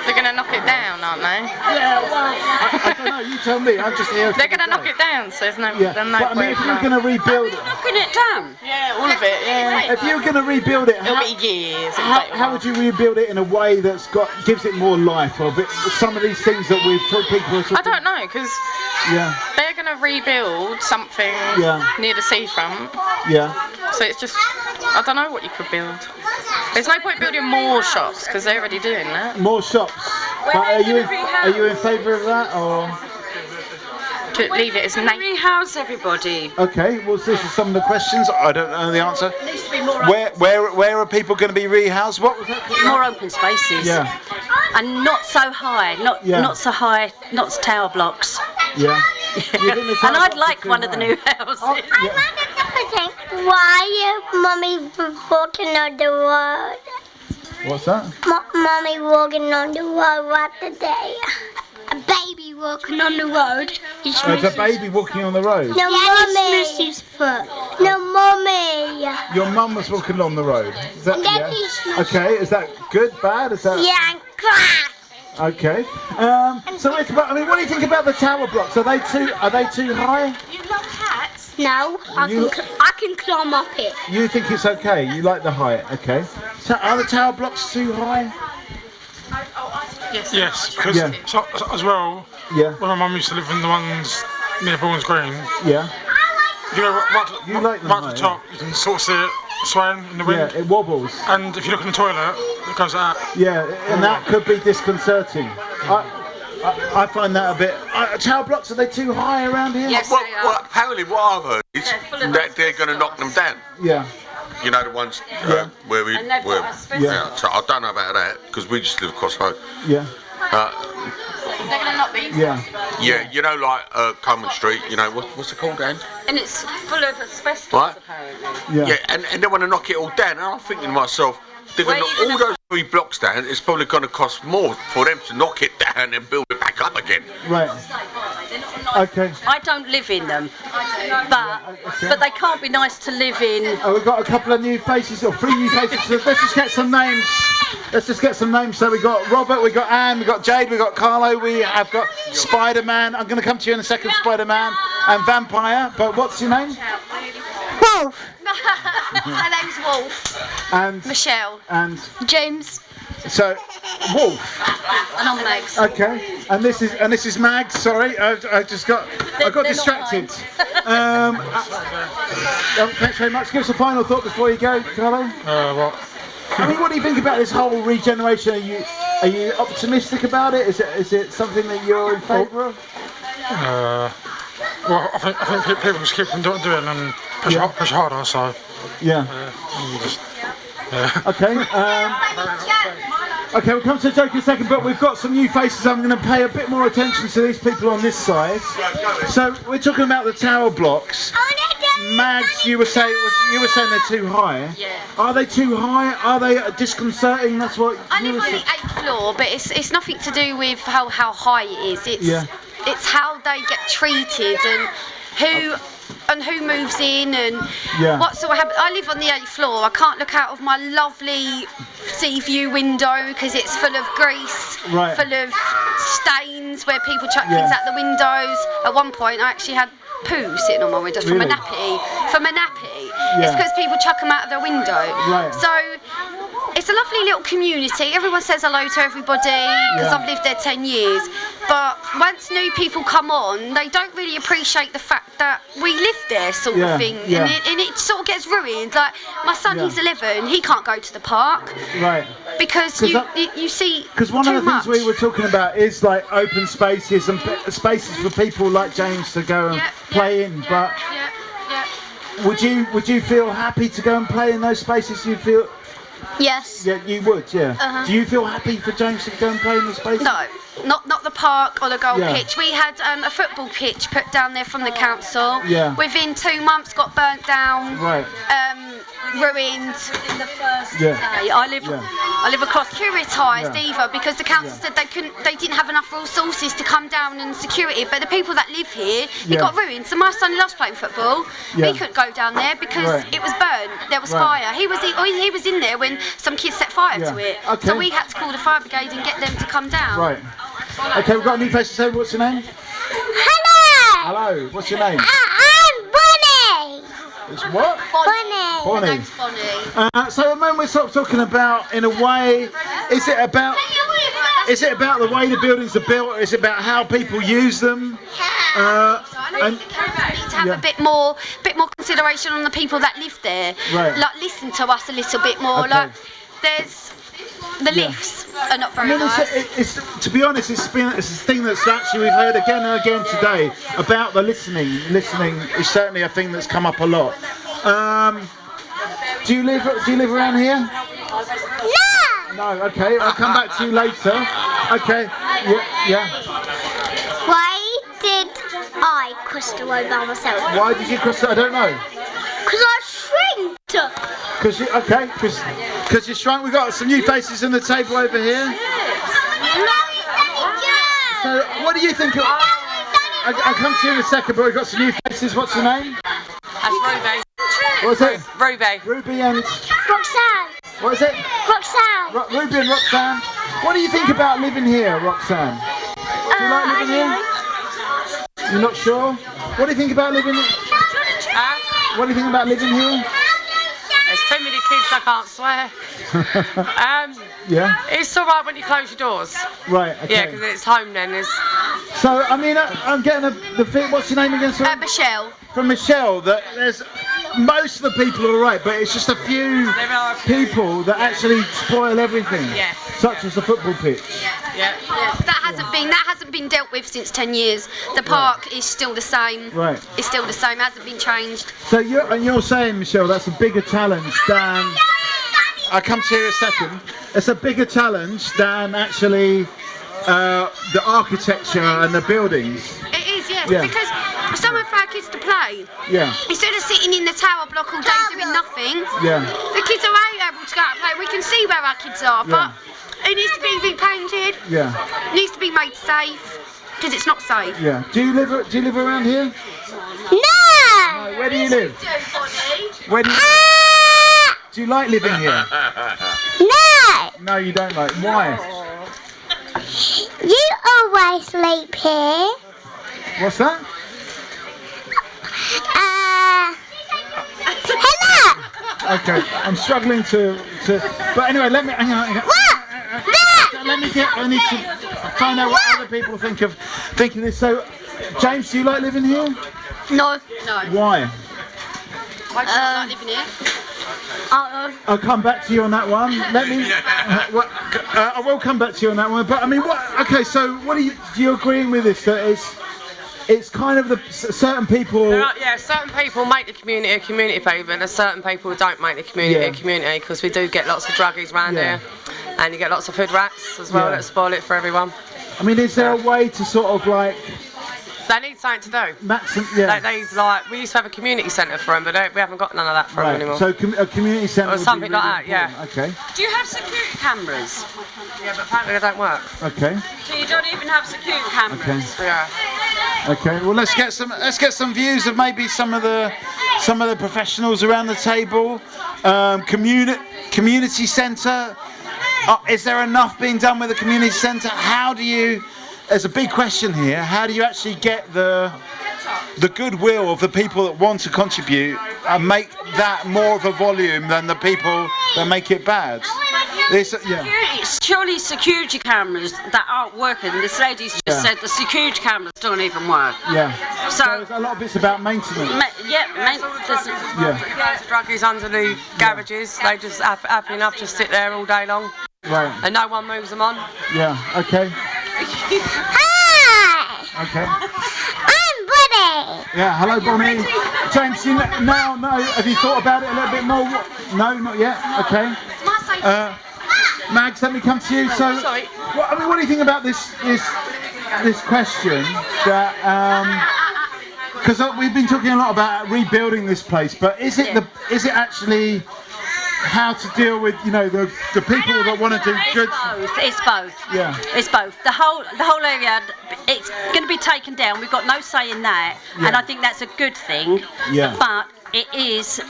S13: They're going to knock it down, aren't they?
S1: Yeah, well, I don't know. You tell me. I'm just here.
S13: They're going to knock it down, so there's no.
S1: Yeah. But if you're going to rebuild it,
S6: knocking it down.
S13: Yeah, all of it. Yeah.
S1: If you're going to rebuild it,
S13: it'll be years.
S1: How would you rebuild it in a way that's gives it more life, or some of these things that we've told people?
S13: I don't know, because they're going to rebuild something near the seafront. Yeah. So it's just, I don't know what you could build. There's no point building more shops because they're already doing that.
S1: More shops. But are you in favour of that, or
S13: to leave it as
S6: rehouse everybody?
S1: Okay. Well, this is some of the questions. I don't know the answer.
S11: Needs to be more
S1: where are people going to be rehoused? What was that?
S11: More open spaces.
S1: Yeah.
S11: And not so high. Not so high. Not tower blocks.
S1: Yeah.
S11: And I'd like one of the new houses.
S12: Why is Mummy walking on the road?
S1: What's that?
S12: Mommy walking on the road right today. A baby walking on the road.
S1: There's a baby walking on the road.
S12: No, Mommy. It's his foot. No, Mommy.
S1: Your mum was walking along the road. Is that,
S12: yeah?
S1: Okay, is that good, bad? Is that?
S12: Yeah, and crash.
S1: Okay. So it's about, I mean, what do you think about the tower blocks? Are they too high?
S12: You love hats? No, I can climb up it.
S1: You think it's okay? You like the height? Okay. So are the tower blocks too high?
S10: Yes, because so, as well, when my mum used to live in the ones near Baldwin's Green, if you go right to the top, you can sort of see it swaying in the wind.
S1: Yeah, it wobbles.
S10: And if you look in the toilet, it goes out.
S1: Yeah, and that could be disconcerting. I find that a bit... tower blocks, are they too high around here?
S8: Yes, well, apparently what I've heard is that they're going to knock them down.
S1: Yeah.
S8: You know, the ones where we... So I don't know about that, because we just live across the road.
S1: Yeah.
S13: They're going to knock these?
S8: Yeah, you know, like Coleman Street, you know, what's it called, Dan?
S6: And it's full of asbestos,
S8: right?
S6: Apparently.
S8: Yeah, and they want to knock it all down, and I'm thinking to myself, they're going to knock all those 3 blocks down, it's probably going to cost more for them to knock it down and build it back up again.
S1: Right. Okay.
S11: I don't live in them, but they can't be nice to live in.
S1: Oh, we've got a couple of new faces, or 3 new faces, so let's just get some names. So we got Robert, we got Anne, we got Jade, we got Carlo, we have got Spider-Man. I'm going to come to you in a second, Spider-Man, and Vampire. But what's your name?
S12: Wolf.
S4: My name's Wolf.
S1: And
S4: Michelle.
S1: And
S4: James.
S1: So, Wolf.
S4: And I'm Mags.
S1: Okay. And this is Mags. Sorry, I got distracted. Thanks very much. Give us a final thought before you go, Carlo.
S10: What?
S1: I mean, what do you think about this whole regeneration? Are you optimistic about it? Is it something that you're in favour of?
S10: Well, I think people just keep doing and push harder. So
S1: Okay. Okay, we'll come to the joke in a second, but we've got some new faces. I'm going to pay a bit more attention to these people on this side. So we're talking about the tower blocks. Mags, you were saying they're too high.
S4: Yeah.
S1: Are they too high? Are they disconcerting? That's what
S4: I live on the 8th floor, but it's nothing to do with how high it is. It's how they get treated and who moves in and what sort of happens. I live on the 8th floor. I can't look out of my lovely sea view window because it's full of grease, full of stains where people chuck things out the windows. At one point, I actually had poo sitting on my window from a nappy. It's because people chuck them out of their window. So it's a lovely little community. Everyone says hello to everybody because I've lived there 10 years. But once new people come on, they don't really appreciate the fact that we live there, sort of thing. And it sort of gets ruined. Like my son, he's 11. He can't go to the park. Because you see.
S1: Because one of the things we were talking about is like open spaces and spaces for people like James to go and play in. But would you feel happy to go and play in those spaces? You feel?
S4: Yes.
S1: Yeah, you would. Yeah. Do you feel happy for James to go and play in the spaces?
S4: No. Not the park or the goal pitch. We had a football pitch put down there from the council. Within 2 months, got burnt down. Ruined.
S11: In the first day, I live across.
S4: Securitized either because the council said they didn't have enough resources to come down and secure it. But the people that live here, it got ruined. So my son loves playing football. He couldn't go down there because it was burnt. There was fire. He was in there when some kids set fire to it. So we had to call the fire brigade and get them to come down.
S1: Okay, we've got a new face to say. What's your name? Hello. What's your name?
S12: I'm Bonnie.
S1: It's what?
S12: Bonnie.
S1: Bonnie.
S4: My name's Bonnie.
S1: So when we're sort of talking about, in a way, is it about the way the buildings are built, or is it about how people use them?
S4: I think the council need to have a bit more consideration on the people that live there. Like listen to us a little bit more. Like there's the lifts are not very nice.
S1: It's to be honest, it's a thing that's actually we've heard again and again today about the listening. Listening is certainly a thing that's come up a lot. Do you live around here? No. Okay, I'll come back to you later. Okay. Yeah.
S12: Why did I cross the road by myself?
S1: Why did you cross it? I don't know.
S12: Because I shrinked.
S1: Because Because you're shrunk. We've got some new faces on the table over here. So, what do you think? I'll come to you in a second, but we've got some new faces. What's your name?
S14: That's Ruby.
S1: What's it?
S14: Ruby.
S12: Ruby and Roxanne.
S1: What is it?
S12: Roxanne.
S1: Ruby and Roxanne. What do you think about living here, Roxanne? Do you like living here? You're not sure? What do you think about living here? What do you think about living here?
S14: There's too many kids, I can't swear.
S1: Yeah?
S14: It's alright when you close your doors.
S1: Right, okay.
S14: Yeah, because it's home then.
S1: So, I mean, I'm getting the thing. What's your name again, sorry?
S4: Michelle.
S1: From Michelle, that there's most of the people are alright, but it's just a few people that actually spoil everything.
S14: Yeah.
S1: Such as the football pitch.
S14: Yeah.
S4: That hasn't been dealt with since 10 years. The park is still the same.
S1: Right.
S4: It's still the same. Hasn't been changed.
S1: So you're saying, Michelle, that's a bigger challenge than. I'll come to you in a second. It's a bigger challenge than actually the architecture and the buildings.
S4: It is, yes,
S1: Yeah.
S4: because somewhere for our kids to play.
S1: Yeah.
S4: Instead of sitting in the tower block all day doing nothing,
S1: Yeah.
S4: the kids are able to go out and play. We can see where our kids are,
S1: Yeah.
S4: but it needs to be repainted.
S1: Yeah.
S4: It needs to be made safe because it's not safe.
S1: Yeah. Do you live around here?
S12: No.
S1: Where do you live? Where do you? Do you like living here?
S12: No.
S1: No, you don't like. Why?
S12: You always sleep here.
S1: What's that?
S12: Hello.
S1: Okay, I'm struggling to. But anyway, let me. Hang on. Let me get. I need to find out what other people think of this. So, James, do you like living here?
S4: No. No.
S1: Why?
S4: Why do you like living here?
S1: I'll come back to you on that one. Let me. I will come back to you on that one. But I mean, what? Okay, so what are you? Do you agreeing with this? That it's kind of certain people.
S14: Certain people make the community a community paper, and certain people don't make the community a community, because we do get lots of druggies around here, and you get lots of hood rats as well that spoil it for everyone.
S1: I mean, is there a way to sort of like?
S14: They need something to do. They need, like, we used to have a community centre for them, but we haven't got none of that for them anymore.
S1: So a community centre
S14: or something like that, yeah.
S1: Okay.
S6: Do you have security cameras?
S14: Yeah, but apparently they don't work.
S1: Okay.
S6: So you don't even have security cameras?
S1: Okay.
S14: Yeah.
S1: Okay. Well, let's get some views of maybe some of the professionals around the table. Community centre. Is there enough being done with the community centre? How do you? There's a big question here. How do you actually get the goodwill of the people that want to contribute and make that more of a volume than the people that make it bad?
S6: Surely security cameras that aren't working. This lady's just said the security cameras don't even work.
S1: Yeah.
S6: So
S1: a lot of it's about maintenance.
S14: Loads of druggies under the garages. They just happy enough to sit there all day long.
S1: Right.
S14: And no one moves them on.
S1: Yeah. Okay.
S12: Hi.
S1: Okay.
S12: I'm Buddy.
S1: Yeah. Hello, Bonnie. James, no. Have you thought about it a little bit more? No, not yet. Okay. Mags, let me come to you. So, what do you think about this question? That because we've been talking a lot about rebuilding this place, but is it actually how to deal with the people that want to do good?
S11: It's both.
S1: Yeah.
S11: It's both. The whole area, it's going to be taken down. We've got no say in that, and I think that's a good thing.
S1: Yeah.
S11: But it is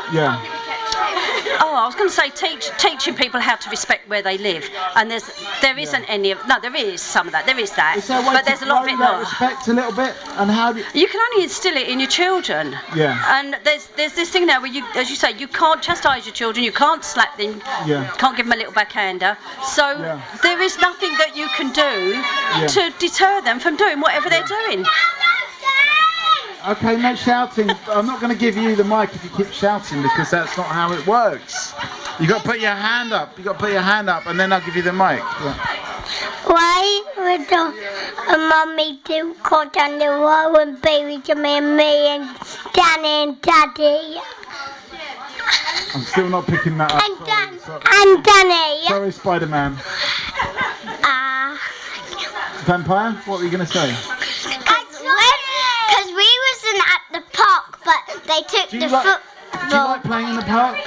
S1: Yeah.
S11: Oh, I was going to say teaching people how to respect where they live, and there isn't any of. No, there is some of that. There is that,
S1: Is there a way
S11: but
S1: to
S11: there's a lot of it
S1: grow that
S11: not.
S1: respect a little bit, and how do
S11: You can only instill it in your children.
S1: Yeah.
S11: And there's this thing now where you, as you say, you can't chastise your children, you can't slap them,
S1: Yeah.
S11: can't give them a little backhander. So there is nothing that you can do to deter them from doing whatever they're doing.
S1: Okay, no shouting. I'm not going to give you the mic if you keep shouting, because that's not how it works. You got to put your hand up. And then I'll give you the mic. Yeah.
S12: Why would mommy do go down the wall and baby come in me and Danny and Daddy?
S1: I'm still not picking that up.
S12: And Danny.
S1: Sorry, Spider-Man. Vampire, what were you going to say?
S12: Because we wasn't at the park, but they took the foot. football.
S1: Do you like playing in the park?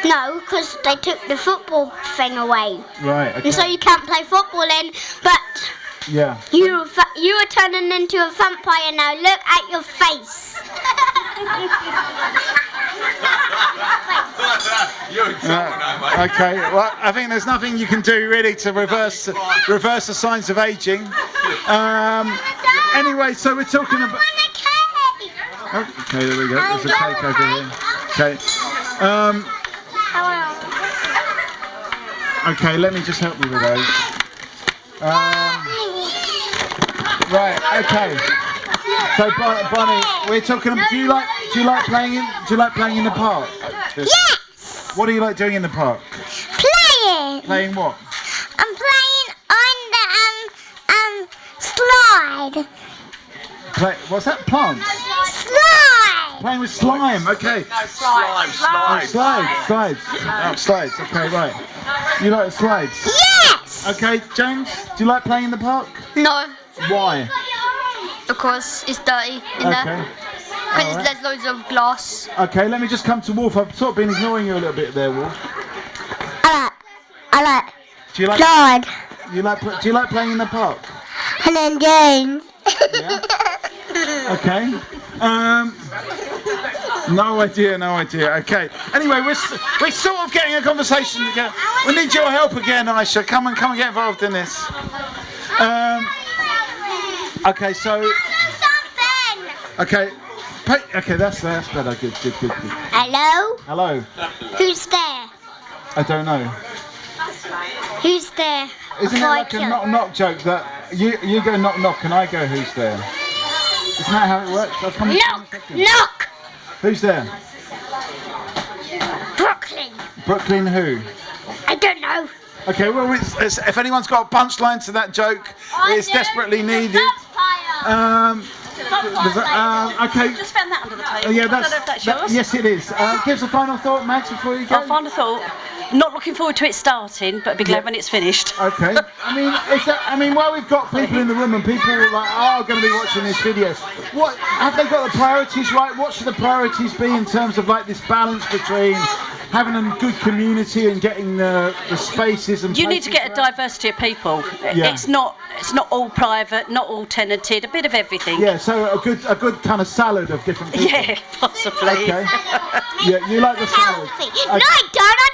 S12: No, because they took the football thing away.
S1: Right. Okay.
S12: And so you can't play football in, but
S1: yeah.
S12: you are turning into a vampire now. Look at your face.
S1: Okay. Well, I think there's nothing you can do really to reverse the signs of aging. Anyway, so we're talking about. Okay, there we go. There's a cake over here. Okay. Okay, let me just help you with those. Right. Okay. So Bonnie, we're talking. Do you like playing in the park?
S12: Yes.
S1: What do you like doing in the park?
S12: Playing.
S1: Playing what?
S12: I'm playing on the slide.
S1: What's that? Plants?
S12: Slide.
S1: Playing with slime. Okay.
S8: No, slide.
S1: Slides. Oh, slides. Okay, right. You like slides?
S12: Yes.
S1: Okay, James, do you like playing in the park?
S15: No,
S1: Why?
S15: because it's dirty in there. Because there's loads of glass.
S1: Okay, let me just come to Wolf. I've sort of been ignoring you a little bit there, Wolf.
S12: I like.
S1: Do you like
S12: slide.
S1: Do you like playing in the park?
S12: And then games.
S1: Yeah. Okay. No idea. Okay. Anyway, we're sort of getting a conversation together. We need your help again, Aisha. Come and get involved in this. Okay, so. Okay. Okay, that's better. Good.
S12: Hello?
S1: Hello.
S12: Who's there?
S1: I don't know.
S12: Who's there?
S1: Isn't it like a knock joke that you go knock and I go who's there? Isn't that how it works? I'll come
S12: Knock!
S1: Who's there?
S12: Brooklyn.
S1: Brooklyn who?
S12: I don't know.
S1: Okay, well, if anyone's got a punchline to that joke, it's desperately needed. Okay.
S11: Just found that under the table.
S1: Yeah,
S11: I don't know if that's yours.
S1: Yes, it is. Give us a final thought, Max, before you go.
S11: Our final thought. Not looking forward to it starting, but be glad when it's finished.
S1: Okay. I mean, while we've got people in the room and people are going to be watching this video, what have they got the priorities right? What should the priorities be in terms of like this balance between having a good community and getting the spaces and
S11: you need to get a diversity of people.
S1: Yeah.
S11: It's not all private, not all tenanted, a bit of everything.
S1: Yeah, so a good kind of salad of different people.
S11: Yeah, possibly.
S1: Okay. Yeah, you like the salad.
S12: Healthy. Okay. No, I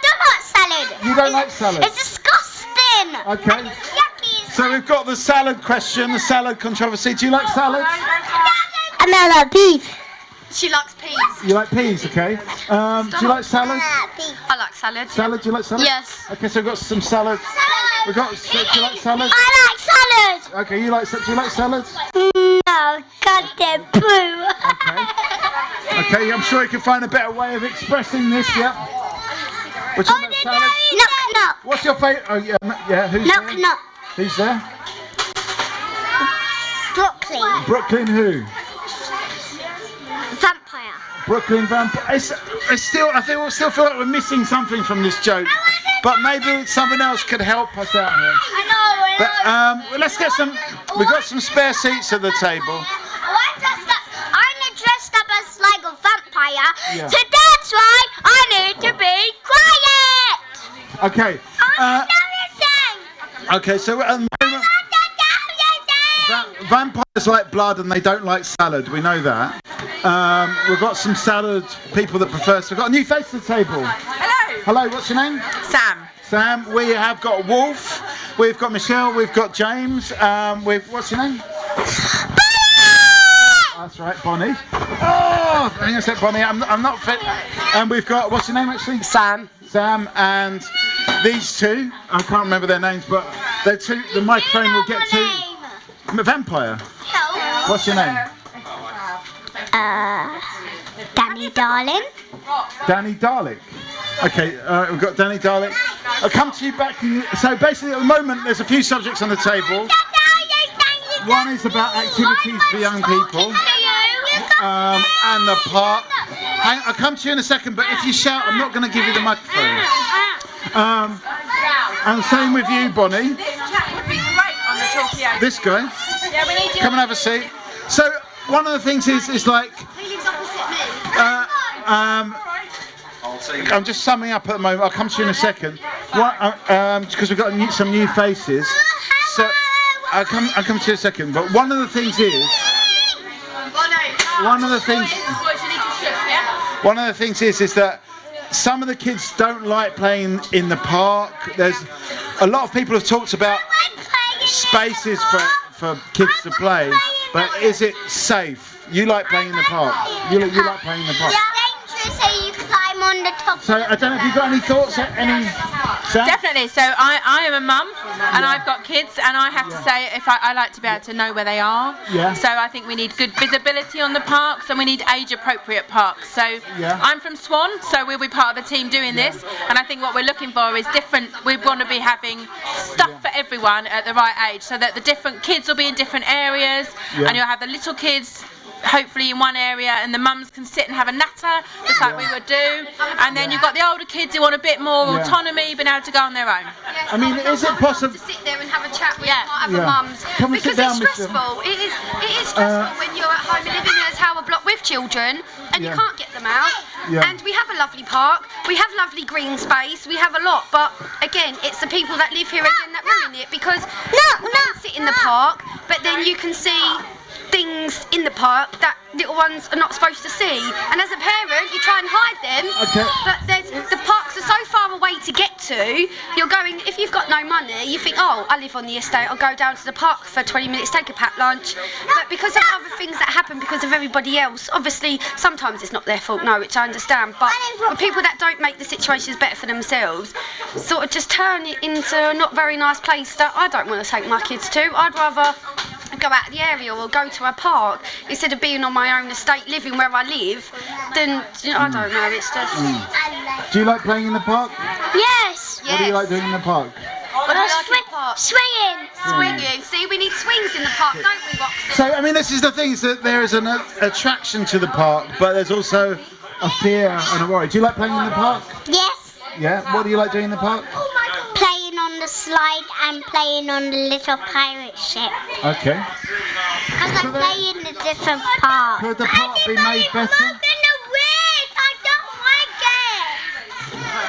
S12: don't like salad.
S1: You don't like salad?
S12: It's disgusting.
S1: Okay.
S12: Yucky.
S1: So we've got the salad question, the salad controversy. Do you like salad?
S12: I like beef.
S15: She likes peas.
S1: You like peas, okay. Do you like salad?
S15: I like salad.
S1: Salad, do you like salad?
S15: Yes.
S1: Okay, so we've got some salad. Do you like salad?
S12: I like salad.
S1: Okay, do you like salad?
S12: No, goddamn poo.
S1: Okay, I'm sure you can find a better way of expressing this, yeah? We're talking about salad.
S12: Knock.
S1: What's your favourite? Oh, yeah, who's there?
S12: Knock.
S1: Who's there?
S12: Brooklyn.
S1: Brooklyn who?
S12: Vampire.
S1: Brooklyn vampire. I still feel like we're missing something from this joke, but maybe something else could help us out here.
S12: I know.
S1: But let's get some. We've got some spare seats at the table.
S12: I'm dressed up as like a vampire,
S1: Yeah.
S12: so that's why I need to be quiet.
S1: Okay. Okay. So at the moment, vampires like blood and they don't like salad. We know that. We've got some salad people that prefer. So we've got a new face to the table.
S16: Hello.
S1: Hello. What's your name? Sam. We have got Wolf. We've got Michelle. We've got James. What's your name? That's right, Bonnie. Oh, hang on a sec, Bonnie. I'm not fit. And we've got, what's your name actually?
S14: Sam.
S1: Sam and these two. I can't remember their names, but they're two. The microphone will get to. Vampire. What's your name?
S12: Danny Darling.
S1: Danny Darling. Okay, we've got Danny Darling. I'll come to you back. So basically, at the moment, there's a few subjects on the table. One is about activities for young people and the park. I'll come to you in a second, but if you shout, I'm not going to give you the microphone. And same with you, Bonnie.
S16: This chat would be great on the Talkaoke.
S1: This guy.
S16: Yeah, we need you.
S1: Come and have a seat. So one of the things is like I'm just summing up at the moment. I'll come to you in a second. Because we've got some new faces. So I'll come to you in a second. But one of the things is that some of the kids don't like playing in the park. There's a lot of people have talked about spaces for kids to play, but is it safe? You like playing in the park? You like playing in the park?
S12: So you climb on the top.
S1: So I don't know if you've got any thoughts, Sam?
S16: Definitely. So I am a mum, and I've got kids, and I have to say, I like to be able to know where they are.
S1: Yeah.
S16: So I think we need good visibility on the parks, and we need age-appropriate parks. So I'm from Swan, so we'll be part of the team doing this, and I think what we're looking for is different. We want to be having stuff for everyone at the right age, so that the different kids will be in different areas, and you'll have the little kids hopefully in one area, and the mums can sit and have a natter just like we would do, and then you've got the older kids who want a bit more autonomy, being able to go on their own.
S1: I mean, is it possible
S4: to sit there and have a chat with other mums? Because it's stressful. It is stressful when you're at home and living in a tower block with children and you can't get them out. And we have a lovely park, we have lovely green space, we have a lot, but again, it's the people that live here again that ruin it, because you can sit in the park, but then you can see things in the park that little ones are not supposed to see, and as a parent you try and hide them, but the parks are so far away to get to. You're going, if you've got no money, you think, oh, I live on the estate, I'll go down to the park for 20 minutes, take a packed lunch, but because of other things that happen because of everybody else, obviously sometimes it's not their fault, no, which I understand, but the people that don't make the situations better for themselves sort of just turn it into a not very nice place that I don't want to take my kids to. I'd rather go out of the area or go to a park instead of being on my own estate, living where I live, then, I don't know, it's just...
S1: Do you like playing in the park?
S12: Yes.
S1: What do you like doing in the park?
S4: Swinging. See, we need swings in the park, don't we, Roxy?
S1: So, I mean, this is the thing, is that there is an attraction to the park, but there's also a fear and a worry. Do you like playing in the park?
S12: Yes.
S1: Yeah? What do you like doing in the park?
S12: Playing on the slide and playing on the little pirate ship.
S1: Okay.
S12: Because I play in the different parks.
S1: Could the park be made better?
S12: I don't like it.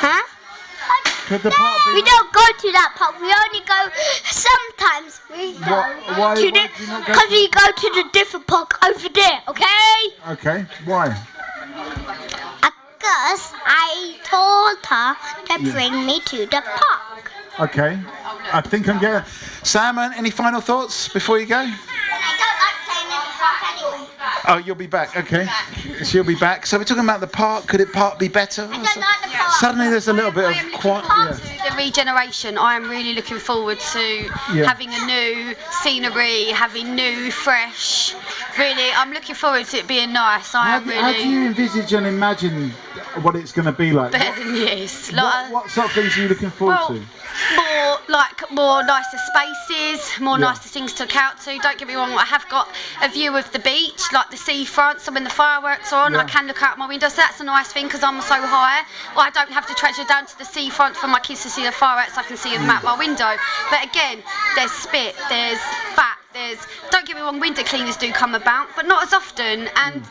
S12: Huh?
S1: Could the park be...
S12: We don't go to that park. We only go... Sometimes we go.
S1: Why do you not go
S12: Because we go to the different park over there, okay?
S1: Okay. Why?
S12: Because I told her to bring me to the park.
S1: Okay. I think I'm getting... Sam, any final thoughts before you go?
S12: I don't like playing in the park anyway.
S1: Oh, you'll be back. Okay. She'll be back. So we're talking about the park. Could it park be better?
S12: I don't like the park.
S1: Suddenly there's a little bit of quiet...
S4: The regeneration, I am really looking forward to having a new scenery, having new, fresh. Really, I'm looking forward to it being nice.
S1: How do you envisage and imagine what it's going to be like?
S4: Better than this.
S1: What sort of things are you looking forward to?
S4: More nicer spaces, more nicer things to look out to. Don't get me wrong, I have got a view of the beach, like the seafront, so when the fireworks are on, I can look out my window, so that's a nice thing because I'm so high. Well, I don't have to treasure down to the seafront for my kids to see the fireworks, I can see them out my window. But again, there's spit, there's fat, don't get me wrong, window cleaners do come about, but not as often, and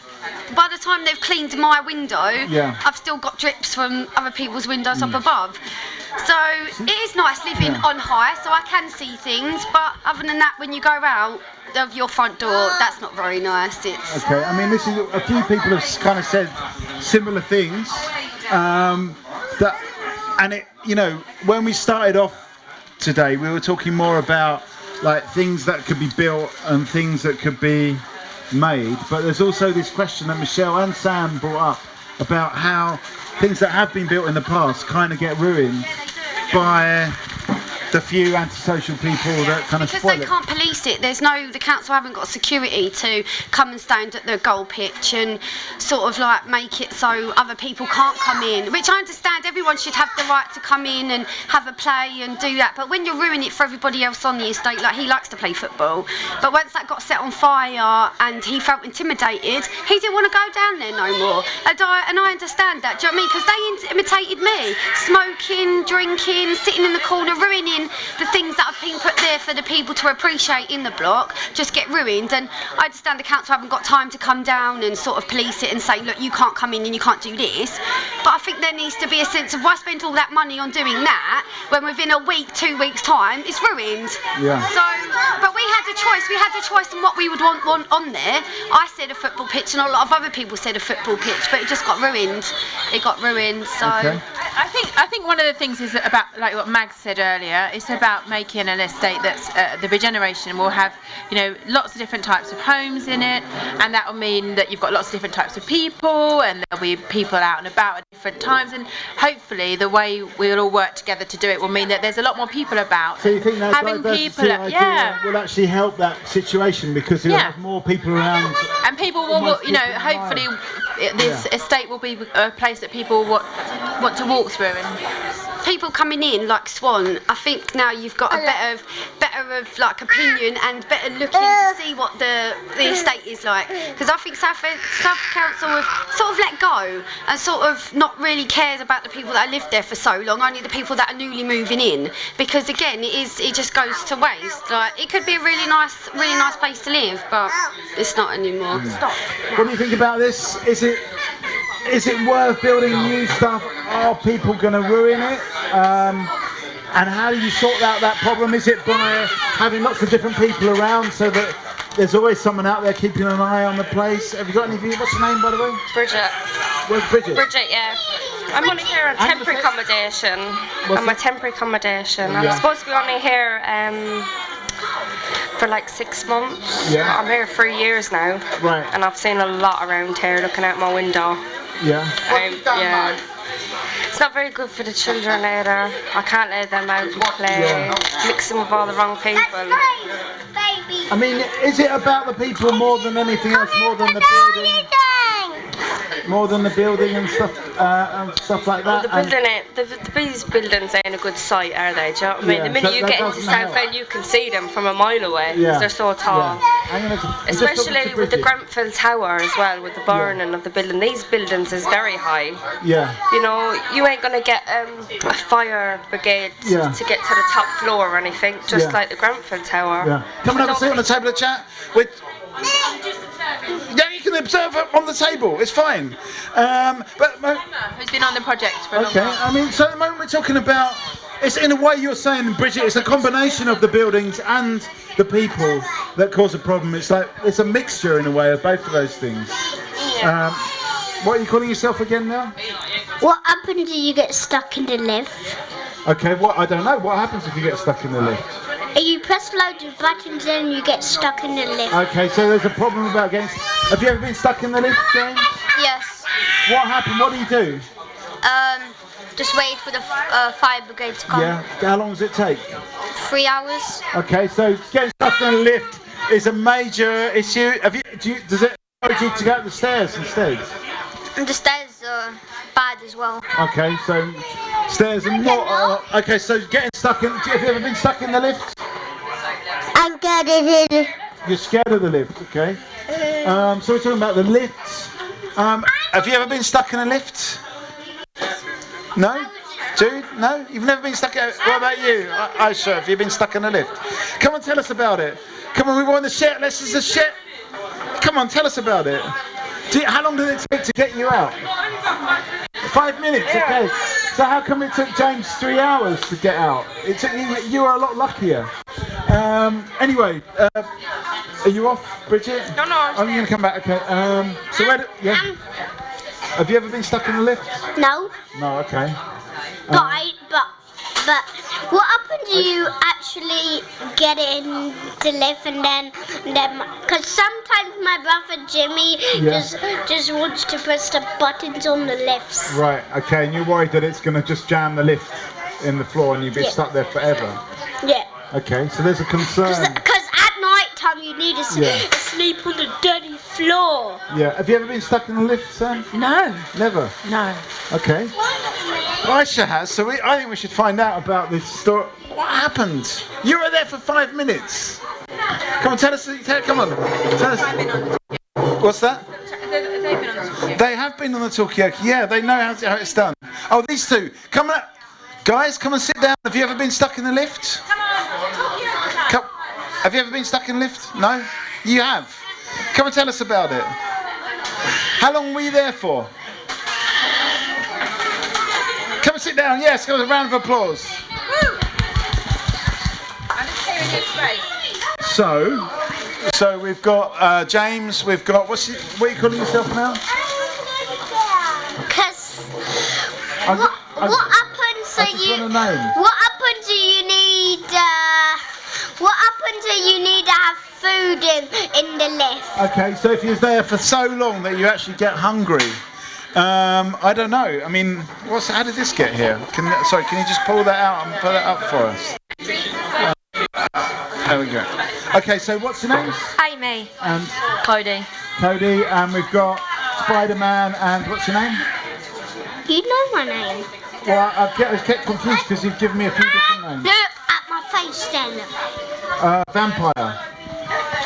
S4: by the time they've cleaned my window, I've still got drips from other people's windows up above. So it is nice living on high, so I can see things, but other than that, when you go out of your front door, that's not very nice.
S1: Okay, I mean, this is a few people have kind of said similar things, when we started off today, we were talking more about like things that could be built and things that could be made, but there's also this question that Michelle and Sam brought up about how things that have been built in the past kind of get ruined by the few antisocial people that kind of spoil it.
S4: Because they can't police it. The council haven't got security to come and stand at the goal pitch and sort of like make it so other people can't come in, which I understand everyone should have the right to come in and have a play and do that, but when you're ruining it for everybody else on the estate, like he likes to play football, but once that got set on fire and he felt intimidated, he didn't want to go down there no more, and I understand that, do you know what I mean, because they imitated me, smoking, drinking, sitting in the corner, ruining seeing the things that have been put there for the people to appreciate in the block just get ruined. And I understand the council haven't got time to come down and sort of police it and say, look, you can't come in and you can't do this. But I think there needs to be a sense of why spend all that money on doing that when within a week, 2 weeks time, it's ruined.
S1: Yeah.
S4: So, but we had a choice. We had a choice on what we would want on there. I said a football pitch, and a lot of other people said a football pitch, but it just got ruined. It got ruined. So.
S1: Okay.
S16: I think one of the things is about, like what Mag said earlier, it's about making an estate that's the regeneration will have, lots of different types of homes in it, and that will mean that you've got lots of different types of people, and there'll be people out and about at different times, and hopefully the way we'll all work together to do it will mean that there's a lot more people about.
S1: So you think that
S16: having
S1: diversity idea will actually help that situation because you'll have more people around,
S16: and people will, hopefully this estate will be a place that people want to walk through. And
S4: people coming in like Swan, I think now you've got a better of like opinion and better looking to see what the estate is like, because I think South Council have sort of let go and sort of not really cared about the people that lived there for so long, only the people that are newly moving in, because again it just goes to waste. Like it could be a really nice place to live, but it's not anymore. Stop.
S1: What do you think about this? Is it worth building new stuff? Are people going to ruin it? And how do you sort out that problem? Is it by having lots of different people around so that there's always someone out there keeping an eye on the place? Have you got any view? What's your name, by the way?
S17: Bridget.
S1: Where's Bridget?
S17: Bridget, yeah. I'm only here on temporary accommodation. I'm a temporary accommodation.
S1: Yeah.
S17: I'm supposed to be only here for like 6 months.
S1: Yeah.
S17: I'm here 3 years now.
S1: Right.
S17: And I've seen a lot around here looking out my window.
S1: Yeah.
S17: Yeah. It's not very good for the children either. I can't let them out and play, mixing with all the wrong people.
S1: I mean, is it about the people more than anything else, more than the building? More than the building and stuff like that?
S17: These buildings ain't a good sight, are they? Do you know what I mean?
S1: Yeah,
S17: the minute
S1: so
S17: you
S1: that
S17: get into
S1: doesn't help.
S17: Southend, you can see them from a mile away because
S1: Yeah.
S17: they're so tall.
S1: Yeah.
S17: Especially with the Grenfell Tower as well, with the burning of the building. These buildings is very high.
S1: Yeah.
S17: You know, you ain't gonna get a fire brigade to get to the top floor or anything, just like the Grenfell Tower.
S1: Yeah. Come and have a seat on the table of chat. Yeah, you can observe it on the table. It's fine.
S16: Who's been on the project for a long time?
S1: I mean, so at the moment we're talking about. It's in a way you're saying, Bridget. It's a combination of the buildings and the people that cause a problem. It's like it's a mixture in a way of both of those things.
S17: Yeah.
S1: What are you calling yourself again now?
S12: What happens if you get stuck in the lift?
S1: Okay, I don't know. What happens if you get stuck in the lift?
S12: You press loads of buttons and you get stuck in the lift.
S1: Okay, so there's a problem about getting. Have you ever been stuck in the lift, James?
S15: Yes.
S1: What happened? What do you do?
S15: Just wait for the fire brigade to come.
S1: Yeah. How long does it take?
S15: 3 hours.
S1: Okay, so getting stuck in the lift is a major issue. Does it encourage you to go up the stairs instead?
S15: And the stairs are bad as well.
S1: Okay, so stairs are not. Okay, so getting stuck in. Have you ever been stuck in the lift?
S12: I'm scared of it.
S1: You're scared of the lift, okay? So we're talking about the lifts. Have you ever been stuck in a lift? No? Jude? No? You've never been stuck in a lift? What about you? Aisha, have you been stuck in a lift? Come on, tell us about it. Come on, we want to share. Let's just share. Come on, tell us about it. How long did it take to get you out? 5 minutes, okay. So how come it took James 3 hours to get out? It took you were a lot luckier. Anyway, are you off, Bridget?
S17: No.
S1: I'm going to come back. Okay. So have you ever been stuck in the lift?
S12: No.
S1: No. Okay.
S12: But what happens if you actually get in the lift and then because sometimes my brother Jimmy just wants to press the buttons on the lifts.
S1: Right. Okay. And you're worried that it's going to just jam the lift in the floor and you'll be stuck there forever.
S12: Yeah.
S1: Okay. So there's a concern.
S12: Because at night time you need to sleep on the dirty floor.
S1: Yeah. Have you ever been stuck in the lift, Sam?
S16: No.
S1: Never?
S16: No.
S1: Okay. Aisha has, so I think we should find out about this story. What happened? You were there for 5 minutes. Come on, tell us. Come on. Tell us. What's that? They have been on the Talkaoke. Yeah, they know how it's done. Oh, these two. Come Guys, come and sit down. Have you ever been stuck in the lift? Come. Have you ever been stuck in the lift? No? You have? Come and tell us about it. How long were you there for? Come and sit down. Yes, give us a round of applause. So we've got James, we've got, what are you calling yourself now?
S12: Because what happens so what happens do you need to have food in the lift?
S1: Okay, so if you're there for so long that you actually get hungry, I don't know. I mean, how did this get here? Can you just pull that out and put that up for us? There we go. Okay, so what's your names?
S5: Amy.
S1: And
S5: Cody.
S1: Cody, and we've got Spider-Man, and what's your name?
S12: You know my name.
S1: Well, I get confused because you've given me a few different names.
S12: Look at my face then.
S1: Vampire.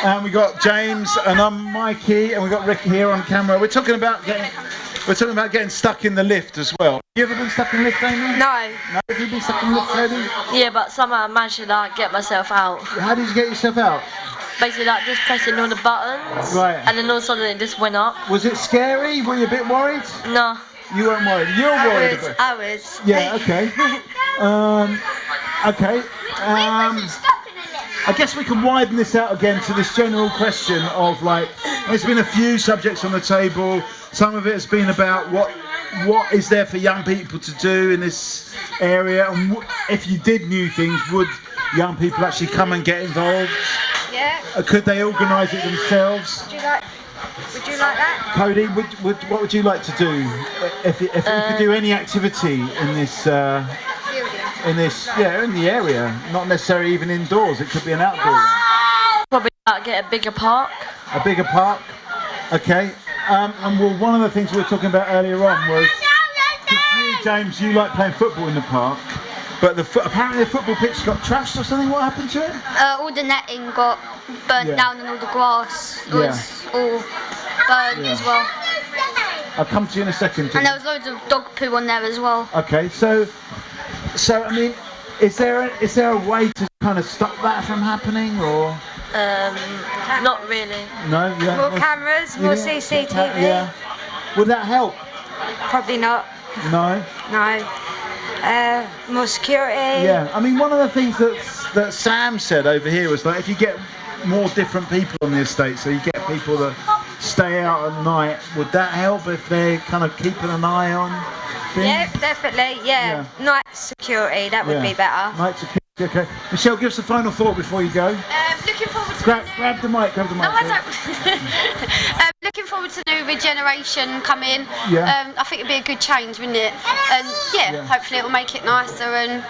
S1: And we got James, and I'm Mikey, and we got Ricky here on camera. We're talking about getting stuck in the lift as well. You ever been stuck in the lift, Amy?
S5: No.
S1: No, have you been stuck in the lift, Cody?
S5: Yeah, but somehow I managed to get myself out.
S1: How did you get yourself out?
S5: Basically just pressing all the buttons.
S1: Right.
S5: And then all of a sudden it just went up.
S1: Was it scary? Were you a bit worried?
S5: No.
S1: You weren't worried. You're worried.
S5: I was.
S1: Yeah. Okay. Okay. I guess we can widen this out again to this general question of there's been a few subjects on the table. Some of it has been about what is there for young people to do in this area, and if you did new things, would young people actually come and get involved?
S5: Yeah.
S1: Could they organise it themselves?
S5: Would you like that?
S1: Cody, what would you like to do if you could do any activity in this? In the area, not necessarily even indoors. It could be an outdoor one.
S5: Probably get a bigger park.
S1: A bigger park. Okay. And one of the things we were talking about earlier on was, you, James, you like playing football in the park, but apparently the football pitch got trashed or something. What happened to it?
S15: All the netting got burnt down and all the grass was all burnt as well.
S1: I'll come to you in a second.
S15: And there was loads of dog poo on there as well.
S1: Okay, so I mean, is there a way to kind of stop that from happening, or?
S5: Not really.
S1: No. Yeah.
S5: More cameras, more CCTV.
S1: Yeah. Would that help?
S5: Probably not.
S1: No.
S5: No. More security.
S1: Yeah. I mean, one of the things that Sam said over here was if you get more different people on the estate, so you get people that stay out at night, would that help if they're kind of keeping an eye on things?
S5: Yeah, definitely. Yeah. Night security, that would be better.
S1: Night security. Okay. Michelle, give us a final thought before you go.
S15: Looking forward to
S1: grab the mic.
S15: No, I don't. Looking forward to new regeneration coming.
S1: Yeah.
S15: I think it'd be a good change, wouldn't it? And hopefully it'll make it nicer, and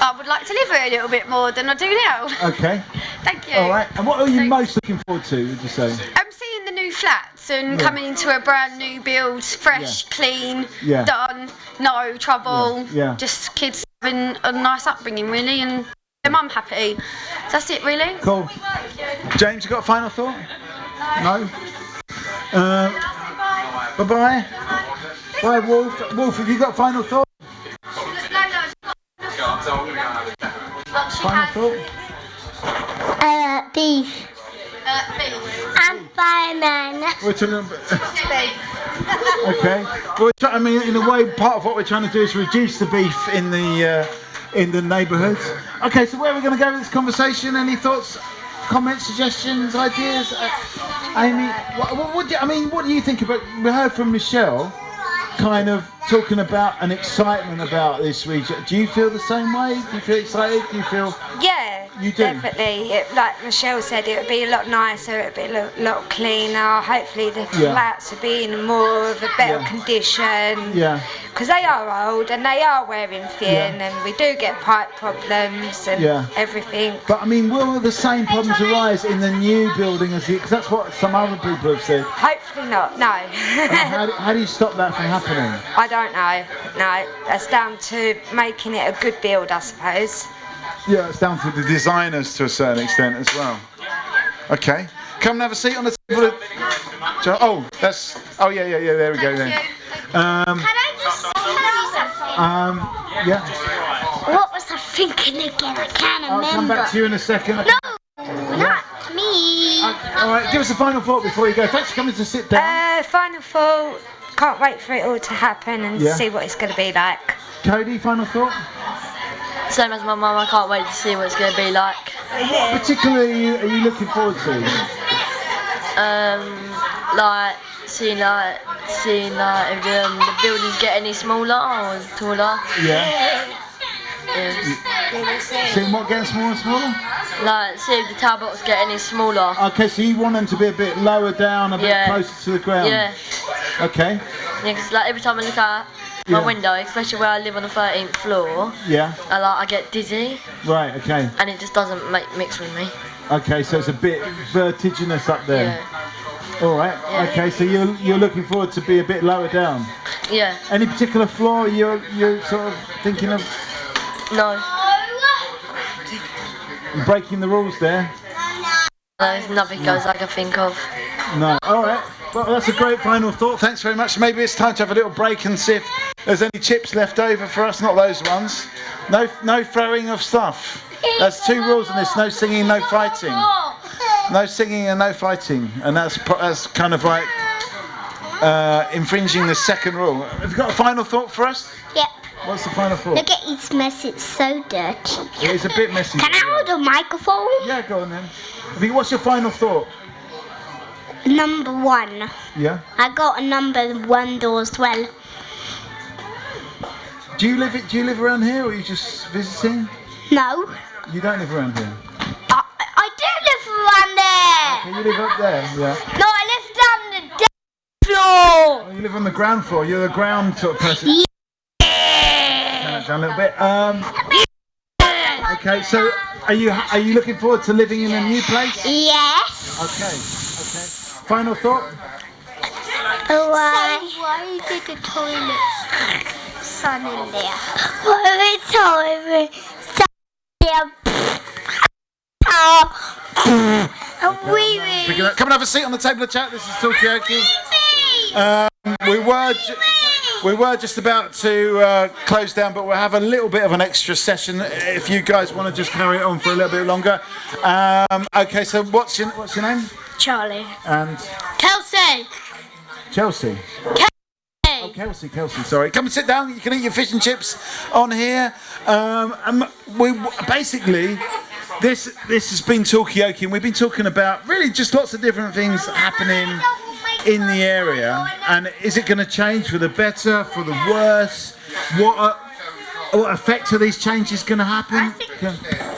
S15: I would like to live here a little bit more than I do now.
S1: Okay.
S15: Thank you.
S1: All right. And what are you most looking forward to, would you say?
S15: I'm seeing the new flats and coming into a brand new build, fresh, clean, done, no trouble.
S1: Yeah.
S15: Just kids having a nice upbringing, really, and their mum happy. That's it, really.
S1: Cool. James, you got a final thought? No. Bye-bye. Bye, Wolf. Wolf, have you got a final thought? Final thought?
S12: Beef. And banana.
S1: We're talking about... Okay. Well, I mean, in a way, part of what we're trying to do is reduce the beef in the neighbourhoods. Okay, so where are we going to go with this conversation? Any thoughts, comments, suggestions, ideas? Amy, what do you think about? We heard from Michelle, kind of talking about an excitement about this region. Do you feel the same way? Do you feel excited? Do you feel?
S5: Yeah.
S1: You do?
S5: Definitely. Like Michelle said, it would be a lot nicer, it would be a lot cleaner. Hopefully the flats would be in more of a better condition.
S1: Yeah.
S5: Because they are old and they are wearing thin and we do get pipe problems and everything.
S1: But I mean, will the same problems arise in the new building as because that's what some other people have said?
S5: Hopefully not, no.
S1: How do you stop that from happening?
S5: I don't know, no. That's down to making it a good build, I suppose.
S1: Yeah, it's down to the designers to a certain extent as well. Okay. Come and have a seat on the table. Oh, yeah, there we go then.
S12: Can I just tell you something?
S1: Yeah.
S12: What was I thinking again? I can't remember.
S1: I'll come back to you in a second.
S12: No, not me.
S1: All right, give us a final thought before you go. Thanks for coming to sit down.
S5: Final thought. Can't wait for it all to happen and see what it's going to be like.
S1: Cody, final thought?
S18: Same as my mum, I can't wait to see what it's going to be like.
S1: What particularly are you looking forward to?
S18: Like seeing if the buildings get any smaller or taller.
S1: Yeah. Seeing what getting smaller and smaller?
S18: Like see if the tower blocks get any smaller.
S1: Okay, so you want them to be a bit lower down, a bit closer to the ground?
S18: Yeah.
S1: Okay.
S18: Yeah, because like every time I look out my window, especially where I live on the 13th floor, I get dizzy.
S1: Right, okay.
S18: And it just doesn't mix with me.
S1: Okay, so it's a bit vertiginous up there.
S18: Yeah.
S1: All right.
S18: Yeah.
S1: Okay, so you're looking forward to be a bit lower down.
S18: Yeah.
S1: Any particular floor you're sort of thinking of?
S18: No.
S1: Breaking the rules there?
S18: No, nothing goes I can think of.
S1: No. All right. Well, that's a great final thought. Thanks very much. Maybe it's time to have a little break and see if there's any chips left over for us. Not those ones. No throwing of stuff. There's 2 rules in this: no singing, no fighting. No singing and no fighting, and that's kind of like infringing the second rule. Have you got a final thought for us?
S12: Yep.
S1: What's the final thought?
S12: Look at his mess, it's so dirty.
S1: It is a bit messy.
S12: Can I hold a microphone?
S1: Yeah, go on then. What's your final thought?
S12: Number 1.
S1: Yeah?
S12: I got a number 1 door as well.
S1: Do you live around here, or are you just visiting?
S12: No.
S1: You don't live around here?
S12: I do live around there.
S1: Okay, you live up there, yeah?
S12: No, I live down the floor.
S1: Oh, you live on the ground floor. You're the ground sort of person.
S12: Yeah.
S1: Turn it down a little bit. Okay, so are you looking forward to living in a new place?
S12: Yes.
S1: Okay. Final thought?
S12: Why did the toilet sun in there? Why the toilet sun in there?
S1: Come and have a seat on the table of chat. This is Talkaoke. We were just about to close down, but we'll have a little bit of an extra session if you guys want to just carry it on for a little bit longer. Okay, so what's your name?
S12: Charlie.
S1: And
S12: Kelsey.
S1: Chelsea. Oh, Kelsey, sorry. Come and sit down. You can eat your fish and chips on here. And we basically, this has been Talkaoke, and we've been talking about really just lots of different things happening in the area. And is it going to change for the better, for the worse? What effect are these changes going to happen?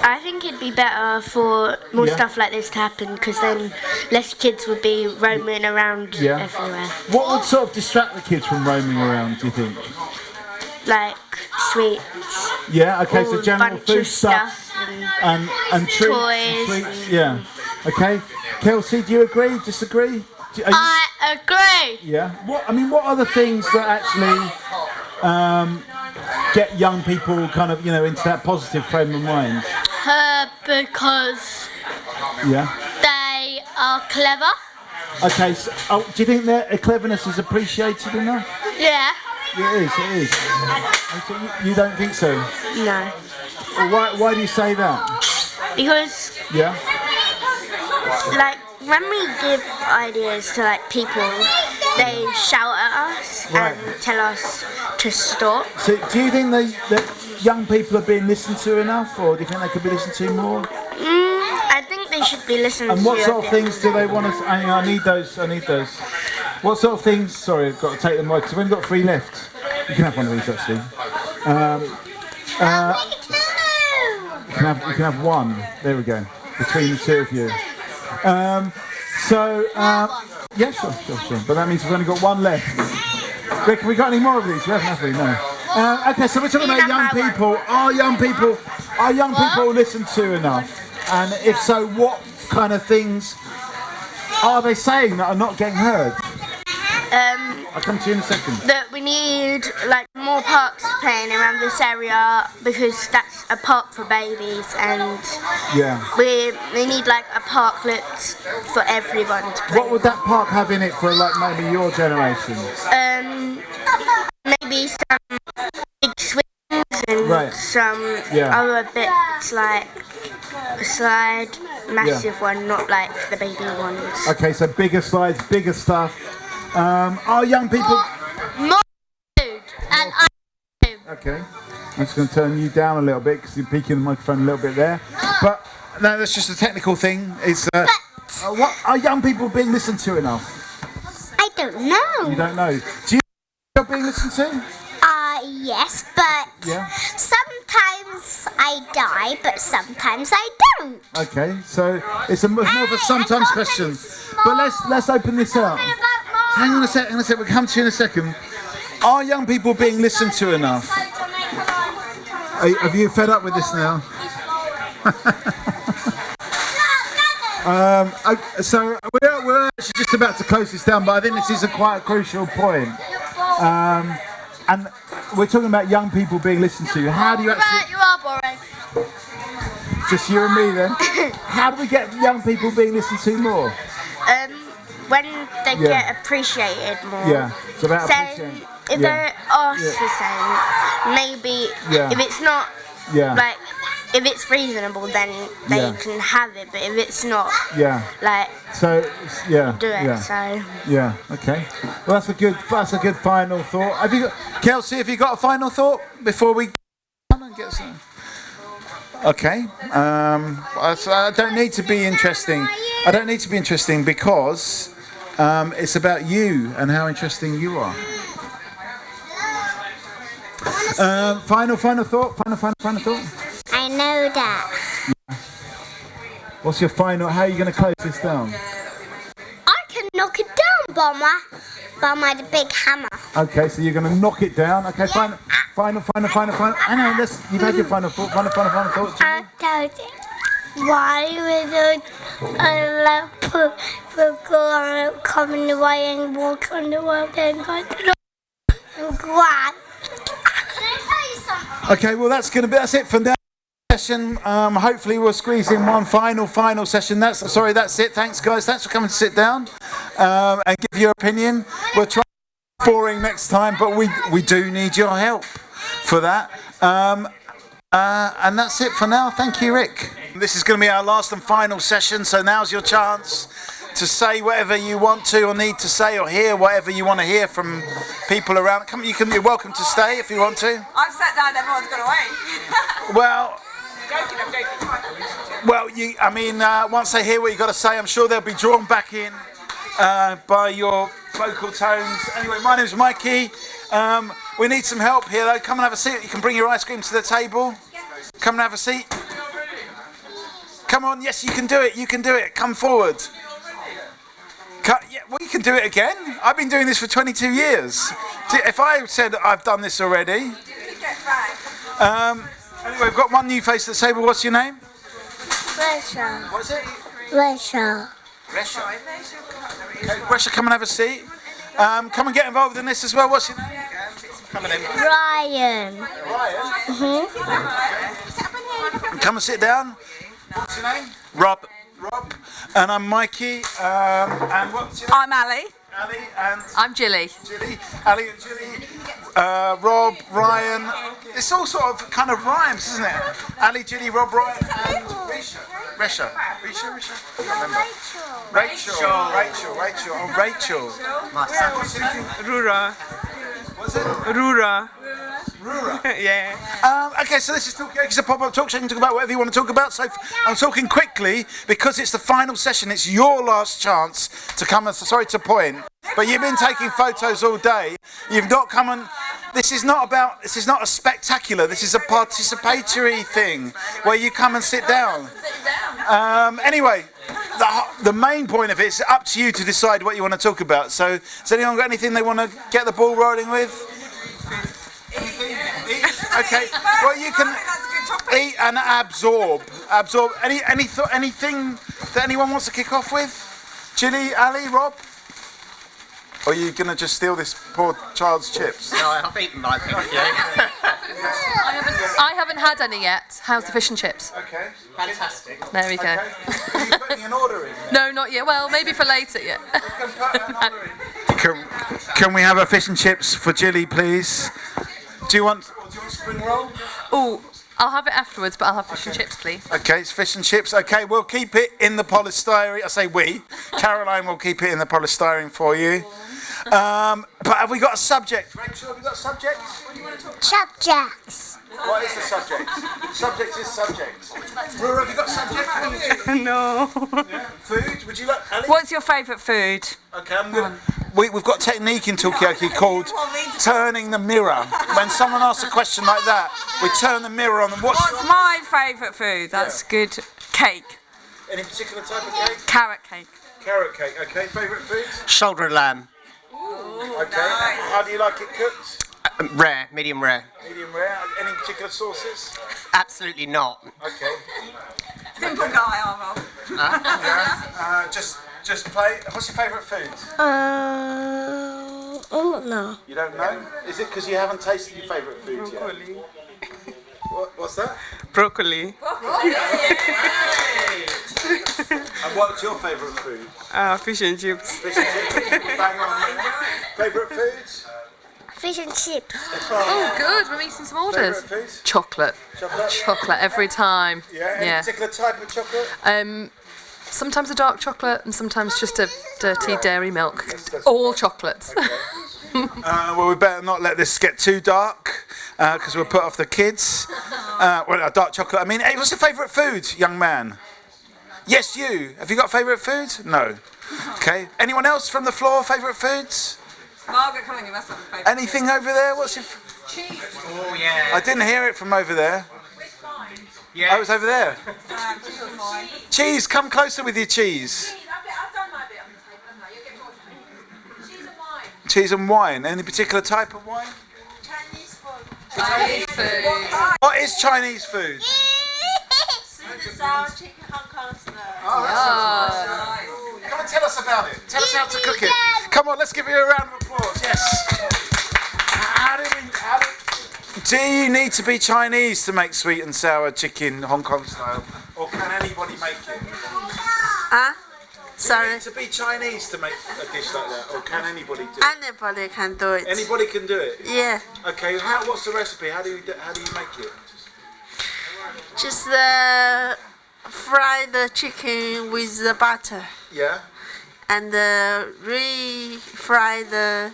S7: I think it'd be better for more stuff like this to happen, because then less kids would be roaming around everywhere.
S1: What would sort of distract the kids from roaming around, do you think?
S7: Like sweets.
S1: Yeah, okay, so general
S7: bunch
S1: food
S7: of
S1: stuff and treats
S7: toys.
S1: and sweets, yeah. Okay. Kelsey, do you agree, disagree?
S7: I agree.
S1: Yeah. What are the things that actually get young people kind of, into that positive frame of mind?
S7: Because
S12: they are clever.
S1: Okay, so, do you think their cleverness is appreciated enough?
S12: Yeah.
S1: It is. So you don't think so?
S7: No.
S1: Well, why do you say that?
S7: Because like when we give ideas to people, they shout at us and tell us to stop.
S1: So do you think that young people are being listened to enough, or do you think they could be listened to more?
S7: I think they should be listened to.
S1: And what sort of things do they want us? I need those. What sort of things? Sorry, I've got to take them away because we've only got 3 left. You can have one of these actually. You can have one. There we go. Between the 2 of you. Yeah, sure. But that means we've only got 1 left. Rick, have we got any more of these? We haven't, have we? No. Okay, so we're talking about young people. Are young people listened to enough? And if so, what kind of things are they saying that are not getting heard? I'll come to you in a second.
S7: That we need more parks playing around this area, because that's a park for babies, and we need a park that's for everyone to play.
S1: What would that park have in it for maybe your generation?
S7: Maybe some big swings and some other bits like a slide, massive one, not like the baby ones.
S1: Okay, so bigger slides, bigger stuff. Are young people...
S12: More food and
S1: Okay, I'm just going to turn you down a little bit because you're peaking the microphone a little bit there. But no, that's just a technical thing. It's what are young people being listened to enough?
S12: I don't know.
S1: You don't know. Do you know being listened to?
S12: Yes, but sometimes I die, but sometimes I don't.
S1: Okay, so it's more of a sometimes question. But let's open this up. Hang on a sec. We'll come to you in a second. Are young people being listened to enough? Have you fed up with this now? So we're actually just about to close this down, but I think this is quite a crucial point. And we're talking about young people being listened to. How do you actually...
S12: Right, you are boring.
S1: Just you and me then. How do we get young people being listened to more?
S7: When they get appreciated more.
S1: Yeah, it's about appreciating.
S7: If they're asked for something, maybe if it's not like if it's reasonable, then they can have it. But if it's not, like
S1: so
S7: do it. So
S1: okay. Well, that's a good final thought. Have you got, Kelsey? Have you got a final thought before we come and get some? Okay. So I don't need to be interesting. I don't need to be interesting because it's about you and how interesting you are. Final thought. Final thought.
S12: I know that.
S1: What's your final? How are you going to close this down?
S12: I can knock it down by my big hammer.
S1: Okay, so you're going to knock it down. Okay, final. I know. You've had your final thought. Final thought.
S12: I told you. Why would people come in the way and walk on the road and go grass?
S1: Okay, well that's it for now. Session. Hopefully we'll squeeze in one final session. That's it. Thanks guys. Thanks for coming to sit down and give your opinion. We'll try boring next time, but we do need your help for that. And that's it for now. Thank you, Rick. This is going to be our last and final session, so now's your chance to say whatever you want to or need to say, or hear whatever you want to hear from people around. You're welcome to stay if you want to.
S19: I've sat down, everyone's gone away.
S1: Well,
S19: I'm joking.
S1: once they hear what you've got to say, I'm sure they'll be drawn back in by your vocal tones. Anyway, my name's Mikey. We need some help here, though. Come and have a seat. You can bring your ice cream to the table. Come and have a seat. Come on, yes, you can do it. Come forward. You can do it again. I've been doing this for 22 years. If I said I've done this already. Anyway, we've got one new face at the table. What's your name?
S12: Rachel.
S1: What's it?
S12: Rachel.
S1: Resha, come and have a seat. Come and get involved in this as well. What's your name?
S12: Ryan.
S1: Come and sit down. What's your name? Rob. And I'm Mikey. And what's your name?
S19: I'm Ali.
S1: Ali and
S19: I'm Jilly.
S1: Ali and Jilly. Rob, Ryan. It's all sort of kind of rhymes, isn't it? Ali, Jilly, Rob, Ryan, and Risha. I can't remember. Rachel. Oh, Rachel.
S19: Rura.
S1: What's it?
S19: Rura.
S1: Yeah. Okay, so this is Talkaoke. It's a pop-up talk show. You can talk about whatever you want to talk about. So I'm talking quickly because it's the final session. It's your last chance to come and, sorry to point, but you've been taking photos all day. You've not come and, this is not a spectacular, this is a participatory thing where you come and sit down. Anyway, the main point of it is up to you to decide what you want to talk about. So has anyone got anything they want to get the ball rolling with? Okay, well you can eat and absorb. Anything that anyone wants to kick off with? Jilly, Ali, Rob? Or are you going to just steal this poor child's chips?
S20: No, I've eaten mine, thank you.
S19: I haven't had any yet. How's the fish and chips?
S1: Okay.
S19: Fantastic. There we go.
S1: Are you putting an order in?
S19: No, not yet. Well, maybe for later, yeah.
S1: Can we have a fish and chips for Jilly, please? Do you want spring roll?
S19: Oh, I'll have it afterwards, but I'll have fish and chips, please.
S1: Okay, it's fish and chips. Okay, we'll keep it in the polystyrene. I say we. Caroline will keep it in the polystyrene for you. But have we got a subject? Rachel, have you got a subject? What do you want to talk about?
S12: Subjects.
S1: What is the subject? Subject is subject. Rura, have you got a subject?
S14: No.
S1: Yeah. Food? Would you like? Ali?
S14: What's your favourite food?
S1: Okay, we've got a technique in Talkaoke called turning the mirror. When someone asks a question like that, we turn the mirror on them. What's
S14: my favourite food? That's good. Cake.
S1: Any particular type of cake?
S14: Carrot cake.
S1: Carrot cake. Okay. Favourite food?
S20: Shoulder of lamb.
S1: Okay. How do you like it cooked?
S20: Rare, medium rare.
S1: Medium rare. Any particular sauces?
S20: Absolutely not.
S1: Okay.
S14: Simple guy, Arvo.
S1: Just play. What's your favourite food?
S12: Oh no.
S1: You don't know? Is it because you haven't tasted your favourite food yet?
S14: Broccoli.
S1: What's that?
S14: Broccoli.
S1: And what's your favourite food?
S14: Fish and chips.
S1: Fish and chips. Bang on. Favourite foods?
S12: Fish and chips.
S19: Oh, good. We're meeting some orders.
S1: Favourite food?
S19: Chocolate. Chocolate every time.
S1: Yeah. Any particular type of chocolate?
S19: Sometimes a dark chocolate and sometimes just a dirty dairy milk. All chocolates.
S1: Well, we better not let this get too dark because we'll put off the kids. Well, a dark chocolate. I mean, hey, what's your favourite food, young man? Yes, you. Have you got favourite food? No. Okay. Anyone else from the floor? Favourite foods?
S14: Margaret, come on, you must have a favourite.
S1: Anything over there? What's your?
S14: Cheese.
S20: Oh yeah.
S1: I didn't hear it from over there.
S20: Yeah.
S1: I was over there. Cheese, come closer with your cheese.
S14: I've done my bit. Cheese and wine.
S1: Cheese and wine. Any particular type of wine?
S14: Chinese food.
S19: Chinese food.
S1: What is Chinese food?
S14: Sweet and sour chicken Hong Kong style.
S1: Oh, come and tell us about it. Tell us how to cook it. Come on, let's give you a round of applause. Yes. Do you need to be Chinese to make sweet and sour chicken Hong Kong style? Or can anybody make it?
S21: Sorry?
S1: Do you need to be Chinese to make a dish like that? Or can anybody do it?
S21: Anybody can do it.
S1: Anybody can do it?
S21: Yeah.
S1: Okay, what's the recipe? How do you make it?
S21: Just fry the chicken with the butter.
S1: Yeah.
S21: And re-fry the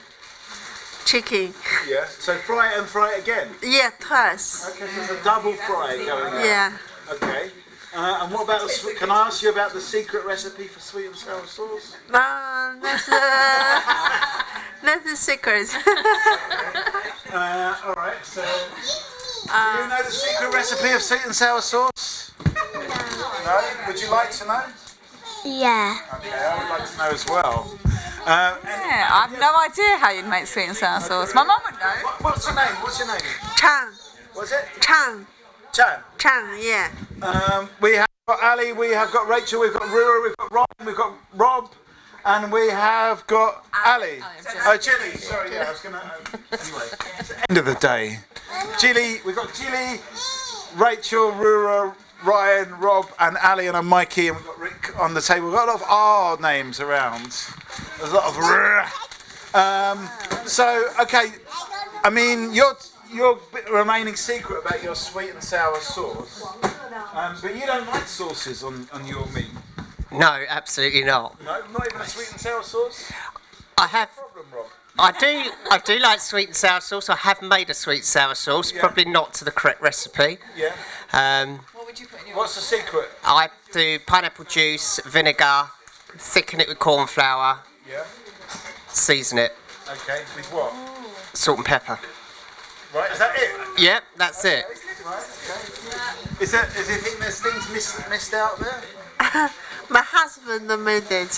S21: chicken.
S1: Yeah. So fry it and fry it again?
S21: Yeah, twice.
S1: Okay, so it's a double fry going on.
S21: Yeah.
S1: Okay. And what about can I ask you about the secret recipe for sweet and sour sauce?
S21: No, that's the secret.
S1: All right. So, do you know the secret recipe of sweet and sour sauce? No. Would you like to know?
S12: Yeah.
S1: Okay, I would like to know as well.
S14: Yeah, I have no idea how you'd make sweet and sour sauce. My mum would know.
S1: What's your name? What's your name?
S21: Chang.
S1: What's it?
S21: Chang.
S1: Chan.
S21: Chang, yeah.
S1: We have got Ali, we have got Rachel, we've got Rura, we've got Ron, we've got Rob, and we have got Ali. Oh, Jilly. Sorry, yeah, I was going to... anyway, it's the end of the day. Jilly, we've got Jilly, Rachel, Rura, Ryan, Rob, and Ali, and I'm Mikey, and we've got Rick on the table. We've got a lot of R names around. There's a lot of so, okay, I mean, your remaining secret about your sweet and sour sauce, but you don't like sauces on your meat.
S20: No, absolutely not.
S1: No, not even a sweet and sour sauce.
S20: I have. I do like sweet and sour sauce. I have made a sweet and sour sauce, probably not to the correct recipe.
S1: Yeah.
S14: What would you put in your?
S1: What's the secret?
S20: I do pineapple juice, vinegar, thicken it with corn flour.
S1: Yeah.
S20: Season it.
S1: Okay. With what?
S20: Salt and pepper.
S1: Right. Is that it?
S20: Yep, that's it.
S1: Right. Okay. Is you think there's things missed out there?
S21: My husband made it.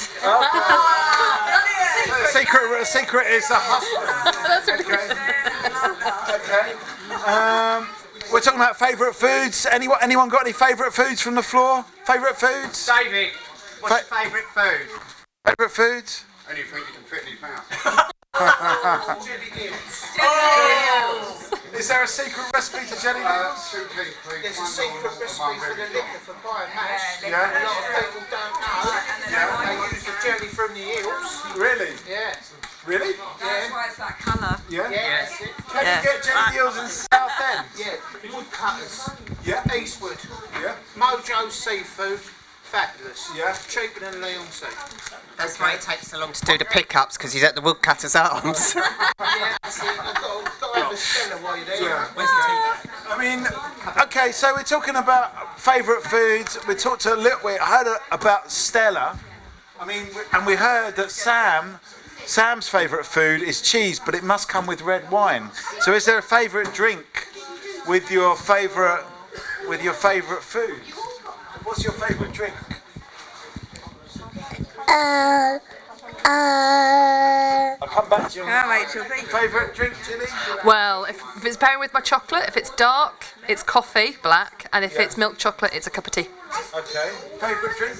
S1: Secret is the husband.
S19: That's really
S1: Okay. We're talking about favourite foods. Anyone got any favourite foods from the floor? Favourite foods?
S20: David, what's your favourite food?
S1: Favourite foods?
S2: Anything you can fit in your mouth.
S1: Is there a secret recipe to jelly beans?
S2: There's a secret recipe for the liquor for biomass.
S1: Yeah.
S2: A lot of people don't know. They use the jelly from the eels.
S1: Really?
S2: Yeah.
S1: Really?
S14: That's why it's that colour.
S1: Yeah?
S2: Yes.
S1: Can you get jelly eels in Southend?
S2: Yeah.
S3: Woodcutters.
S1: Yeah.
S3: Eastwood.
S1: Yeah.
S3: Mojo Seafood. Fabulous.
S1: Yeah.
S3: Cheaper than Leon Sea.
S20: That's why it takes so long to do the pickups, because he's at the Woodcutters Arms.
S3: Yeah, that's it. You've got to have a Stella while you're there.
S1: Yeah. I mean, okay, so we're talking about favourite foods. We talked a little bit, heard about Stella. I mean, and we heard that Sam's favourite food is cheese, but it must come with red wine. So is there a favourite drink with your favourite food? What's your favourite drink? I'll come back to you. Favourite drink, Ginny?
S19: Well, if it's pairing with my chocolate, if it's dark, it's coffee, black, and if it's milk chocolate, it's a cup of tea.
S1: Okay. Favourite drink?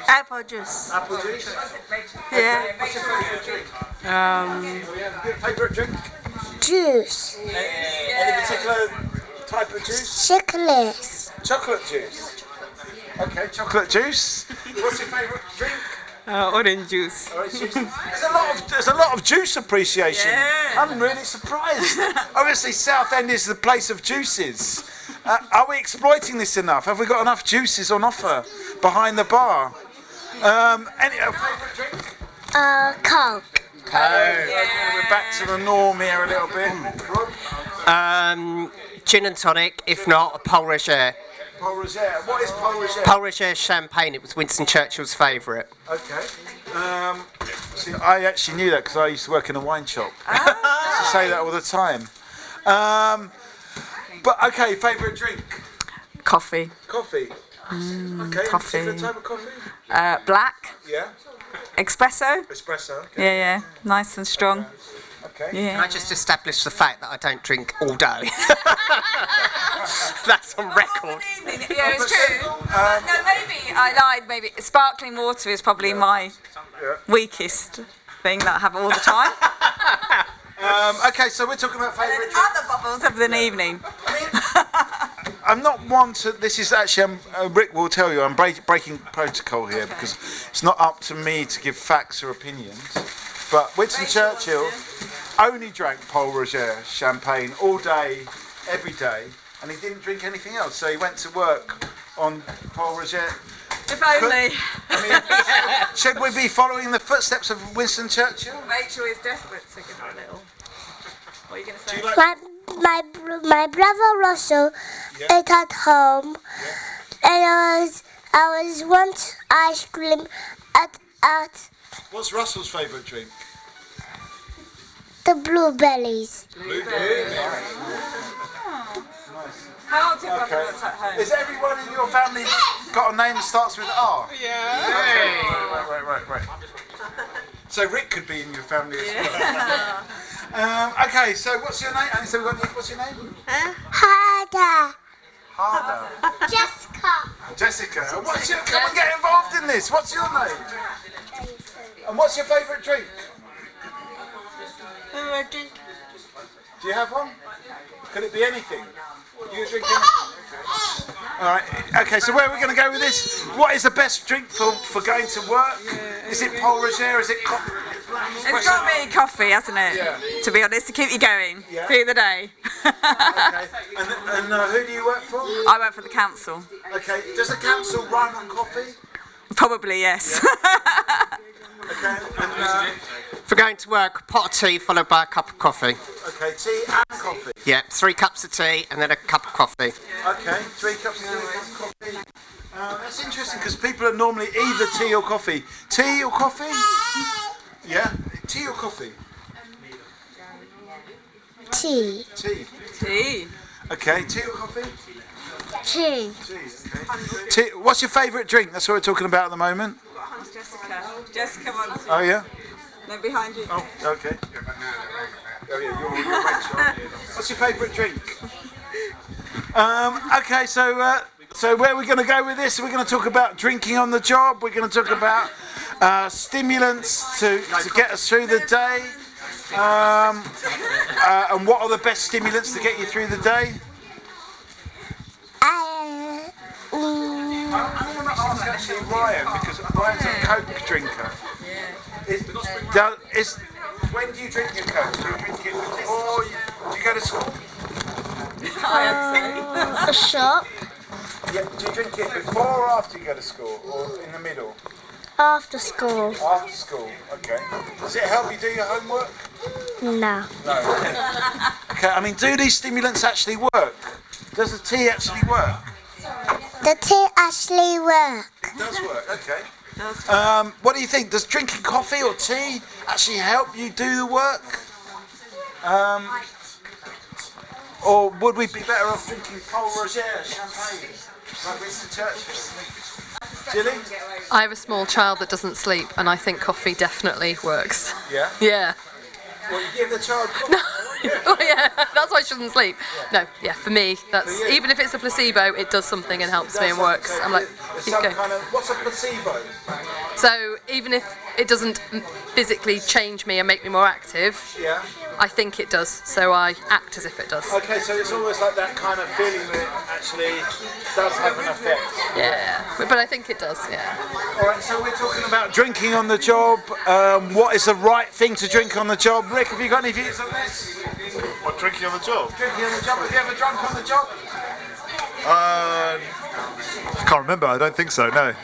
S21: Apple juice.
S1: Apple juice?
S21: Yeah.
S1: What's your favourite drink? Favourite drink?
S12: Juice.
S1: Any particular type of juice?
S12: Chocolate.
S1: Chocolate juice. Okay, chocolate juice. What's your favourite drink?
S21: Orange juice.
S1: Orange juice. There's a lot of juice appreciation.
S21: Yeah.
S1: I'm really surprised. Obviously, Southend is the place of juices. Are we exploiting this enough? Have we got enough juices on offer behind the bar? Any favourite drink?
S12: Coke.
S1: Okay, we're back to the norm here a little bit. Rob?
S20: Gin and tonic, if not a Pol Roger.
S1: Pol Roger. What is Pol Roger?
S20: Pol Roger champagne. It was Winston Churchill's favourite.
S1: Okay. See, I actually knew that because I used to work in a wine shop. I used to say that all the time. But okay, favourite drink?
S21: Coffee.
S1: Coffee. Okay.
S21: Coffee.
S1: Any particular type of coffee?
S21: Black.
S1: Yeah.
S21: Espresso.
S1: Espresso. Okay.
S21: Yeah. Nice and strong.
S1: Okay.
S21: Yeah.
S20: Can I just establish the fact that I don't drink all day? That's on record.
S21: Yeah, it's true. No, maybe I lied. Maybe sparkling water is probably my weakest thing that I have all the time.
S1: Okay, so we're talking about favourite drink.
S21: Other bubbles of an evening.
S1: I'm not one to. This is actually. Rick will tell you. I'm breaking protocol here because it's not up to me to give facts or opinions. But Winston Churchill only drank Pol Roger champagne all day, every day, and he didn't drink anything else. So he went to work on Pol Roger.
S21: If only.
S1: Should we be following the footsteps of Winston Churchill?
S21: Rachel is desperate to give a little. What are you going to say?
S12: My brother Russell ate at home, and I was want ice cream at.
S1: What's Russell's favourite drink?
S12: The blueberries.
S1: Blueberries.
S21: How old's your brother that's at home?
S1: Is everyone in your family got a name that starts with R?
S21: Yeah.
S1: Okay. Right. So Rick could be in your family as well. Okay, so what's your name? So what's your name?
S12: Harder.
S1: Jessica. Come on, get involved in this. What's your name? And what's your favourite drink? Do you have one? Could it be anything? You drink anything? Alright, okay, so where are we going to go with this? What is the best drink for going to work? Is it Pol Roger? Is it coffee?
S21: It's got to be coffee, hasn't it?
S1: Yeah.
S21: To be honest, to keep you going through the day.
S1: Okay, and who do you work for?
S21: I work for the council.
S1: Okay, does the council run on coffee?
S21: Probably, yes.
S1: Okay, and
S20: For going to work, a pot of tea followed by a cup of coffee.
S1: okay, tea and coffee.
S20: Yeah, 3 cups of tea and then a cup of coffee.
S1: Okay, 3 cups of tea and a cup of coffee. That's interesting because people are normally either tea or coffee. Tea or coffee? Yeah, tea or coffee?
S12: Tea.
S21: Tea.
S1: Okay, tea or coffee?
S12: Tea.
S1: Okay. Tea. What's your favourite drink? That's what we're talking about at the moment.
S21: Jessica wants
S1: Oh yeah?
S21: They're behind you.
S1: Oh, okay. Oh yeah, you're Rachel, aren't you? What's your favourite drink? Okay, so where are we going to go with this? We're going to talk about drinking on the job. We're going to talk about stimulants to get us through the day. And what are the best stimulants to get you through the day? I'm going to ask actually Ryan, because Ryan's a Coke drinker. When do you drink your Coke? Do you drink it before you go to school?
S12: A shop.
S1: Yeah. Do you drink it before or after you go to school, or in the middle?
S12: After school.
S1: After school. Okay. Does it help you do your homework?
S12: No.
S1: No. Okay. I mean, do these stimulants actually work? Does the tea actually work?
S12: The tea actually works.
S1: It does work. Okay. What do you think? Does drinking coffee or tea actually help you do the work? Or would we be better off drinking Pol Roger champagne, like Winston Churchill? Jilly?
S19: I have a small child that doesn't sleep, and I think coffee definitely works.
S1: Yeah?
S19: Yeah.
S1: Well, you give the child coffee?
S19: No. Oh yeah, that's why I shouldn't sleep. No, yeah, for me, that's even if it's a placebo, it does something and helps me and works.
S1: Okay.
S19: I'm like,
S1: There's
S19: keep
S1: some
S19: going.
S1: kind of, what's a placebo?
S19: So even if it doesn't physically change me and make me more active,
S1: Yeah.
S19: I think it does. So I act as if it does.
S1: Okay, so it's almost like that kind of feeling that it actually does have an effect.
S19: Yeah, but I think it does. Yeah.
S1: All right, so we're talking about drinking on the job. What is the right thing to drink on the job? Rick, have you got any views on this?
S9: What, drinking on the job?
S1: Drinking on the job. Have you ever drunk on the job?
S9: I can't remember. I don't think so. No.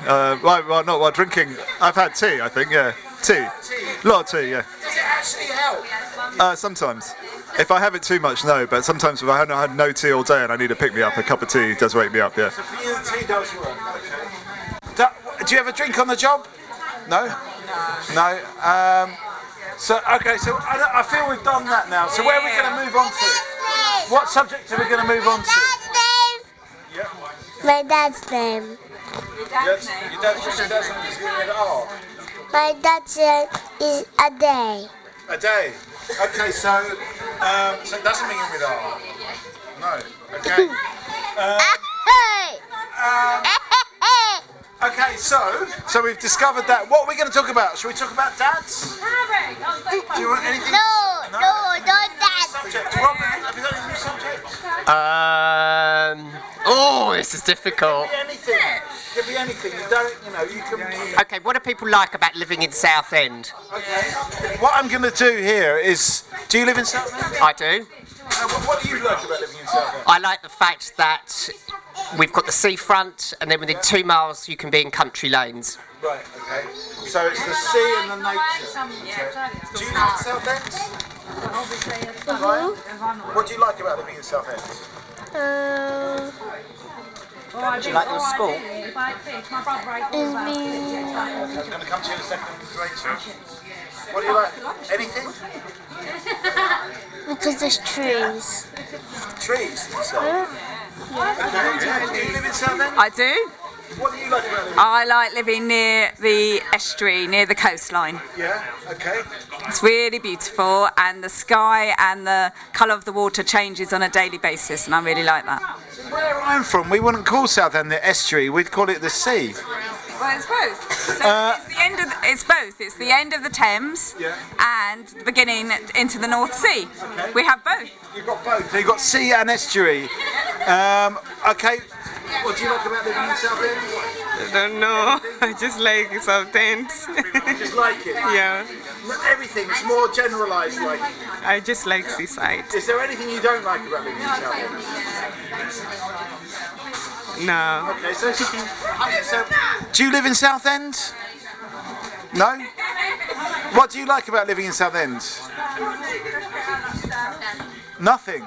S9: Well, drinking. I've had tea. I think. Yeah. Tea. A lot of tea. Yeah.
S1: Does it actually help?
S9: Sometimes. If I have it too much, no. But sometimes if I haven't had no tea all day and I need to pick me up, a cup of tea does wake me up. Yeah.
S1: So for you, the tea does work. Okay. Do you ever drink on the job? No. No. So I feel we've done that now. So where are we going to move on to? What subject are we going to move on to? Yeah.
S12: My dad's name.
S1: Your dad's name is with R.
S12: My dad's name is a day.
S1: A day. Okay, so it doesn't begin with R. No. Okay. Okay, so we've discovered that. What are we going to talk about? Shall we talk about dads? Do you want anything?
S12: No, not dads.
S1: Subject. Robin, have you got any new subjects?
S20: This is difficult.
S1: It could be anything. You don't, you can.
S20: Okay, what do people like about living in Southend?
S1: Okay. What I'm going to do here is, do you live in Southend?
S20: I do.
S1: What do you like about living in Southend?
S20: I like the fact that we've got the seafront, and then within 2 miles you can be in country lanes.
S1: Right, okay. So it's the sea and the nature. Do you live in Southend? What do you like about living in Southend?
S20: Do you like your school?
S1: I'm going to come to you in a second, Rachel. What do you like? Anything?
S12: Because there's trees.
S1: Trees, you say? Okay. Do you live in Southend?
S21: I do.
S1: What do you like about living?
S21: I like living near the estuary, near the coastline.
S1: Yeah, okay.
S21: It's really beautiful, and the sky and the colour of the water changes on a daily basis, and I really like that.
S1: So where I'm from, we wouldn't call Southend the estuary, we'd call it the sea.
S21: Well, it's both. So it's the end of it's both. It's the end of the Thames and the beginning into the North Sea.
S1: Okay.
S21: We have both.
S1: You've got both. So you've got sea and estuary. Okay. What do you like about living in Southend?
S22: I don't know. I just like Southend.
S1: You just like it?
S22: Yeah.
S1: Everything's more generalised like it.
S22: I just like seaside.
S1: Is there anything you don't like about living in Southend?
S22: No.
S1: Okay, so do you live in Southend? No? What do you like about living in Southend? Nothing.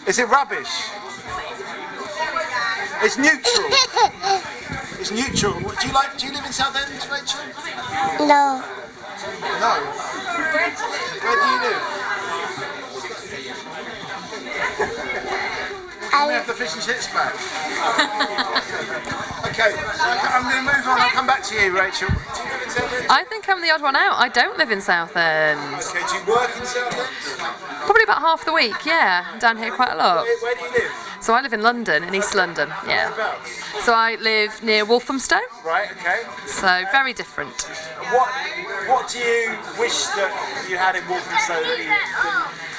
S1: Is it rubbish? It's neutral. It's neutral. Do you live in Southend, Rachel?
S12: No.
S1: No. Where do you live? Can we have the fish and chips back? Okay, I'm going to move on. I'll come back to you, Rachel. Do you live in Southend?
S19: I think I'm the odd one out. I don't live in Southend.
S1: Okay, do you work in Southend?
S19: Probably about half the week, yeah. I'm down here quite a lot.
S1: Where do you live?
S19: So I live in London, in East London, yeah.
S1: Whereabouts?
S19: So I live near Walthamstow.
S1: Right, okay.
S19: So very different.
S1: What do you wish that you had in Walthamstow that you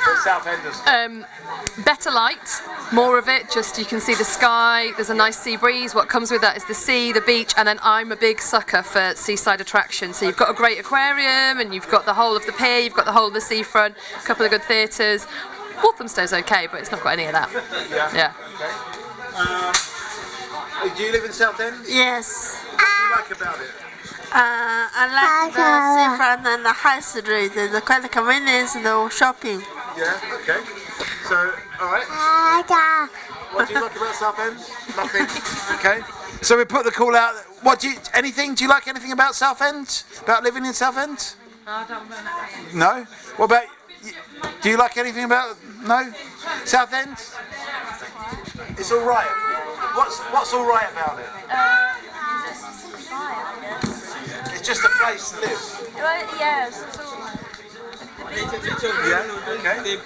S1: that Southenders?
S19: Better light, more of it, just you can see the sky, there's a nice sea breeze. What comes with that is the sea, the beach, and then I'm a big sucker for seaside attractions. So you've got a great aquarium, and you've got the whole of the pier, you've got the whole of the seafront, a couple of good theatres. Walthamstow's okay, but it's not got any of that. Yeah.
S1: Okay. Do you live in Southend?
S10: Yes.
S1: What do you like about it?
S10: I like the seafront and the high street, the quite the convenience, the shopping.
S1: Yeah, okay. So, alright. What do you like about Southend? Nothing. Okay. So we put the call out. What do you like anything about Southend? About living in Southend? No? What about do you like anything about Southend? It's alright. What's alright about it? It's just a place to live.
S10: Yes.
S1: Yeah, okay.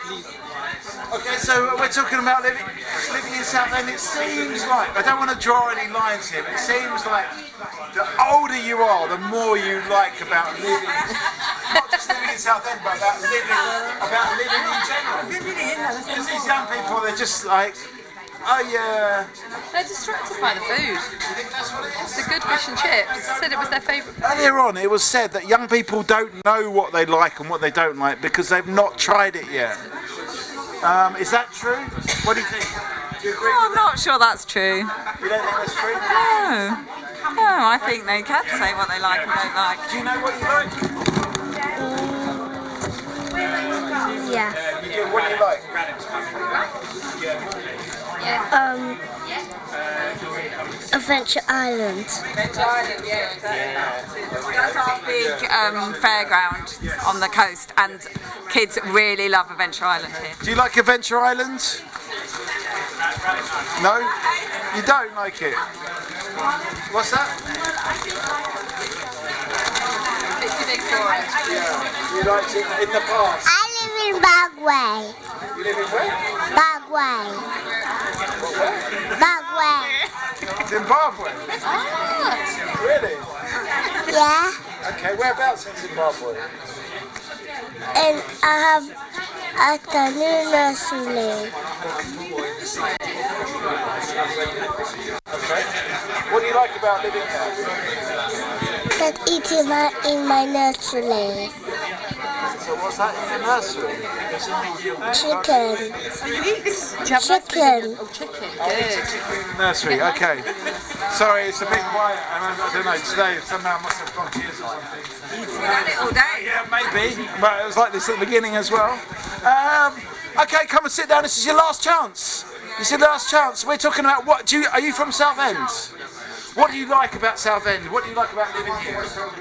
S1: Okay, so we're talking about living in Southend. It seems like, I don't want to draw any lines here, but it seems like the older you are, the more you like about living, not just living in Southend, but about living in general. Because these young people, they're just like, oh yeah.
S19: They're distracted by the food.
S1: You think that's what it is?
S19: The good fish and chips. Said it was their favourite.
S1: Earlier on, it was said that young people don't know what they like and what they don't like because they've not tried it yet. Is that true? What do you think? Do you agree with
S21: I'm not sure that's true.
S1: You don't think that's true?
S21: No, I think they can say what they like and don't like.
S1: Do you know what you like?
S12: Yeah.
S1: You do. What do you like?
S12: Adventure Island.
S21: Adventure Island, yeah. That's our big fairground on the coast, and kids really love Adventure Island here.
S1: Do you like Adventure Island? No? You don't like it? What's that?
S19: It's too big for it.
S1: Yeah. You liked it in the past?
S12: I live in Bagway.
S1: You live in where?
S12: Bagway. Bagway.
S1: Zimbabwe? Really?
S12: Yeah.
S1: Okay, whereabouts in Zimbabwe?
S12: And I have at the new nursery.
S1: Okay. What do you like about living there?
S12: That eating in my nursery.
S1: So what's that in your nursery?
S12: Chicken. Chicken.
S19: Oh, chicken.
S1: Good. Nursery, okay. Sorry, it's a bit quiet. I don't know, today somehow I must have gone tears or something.
S21: We've had it all day.
S1: Yeah, maybe. But it was like this at the beginning as well. Okay, come and sit down. This is your last chance. This is your last chance. We're talking about are you from Southend? What do you like about Southend? What do you like about living here? It's a home.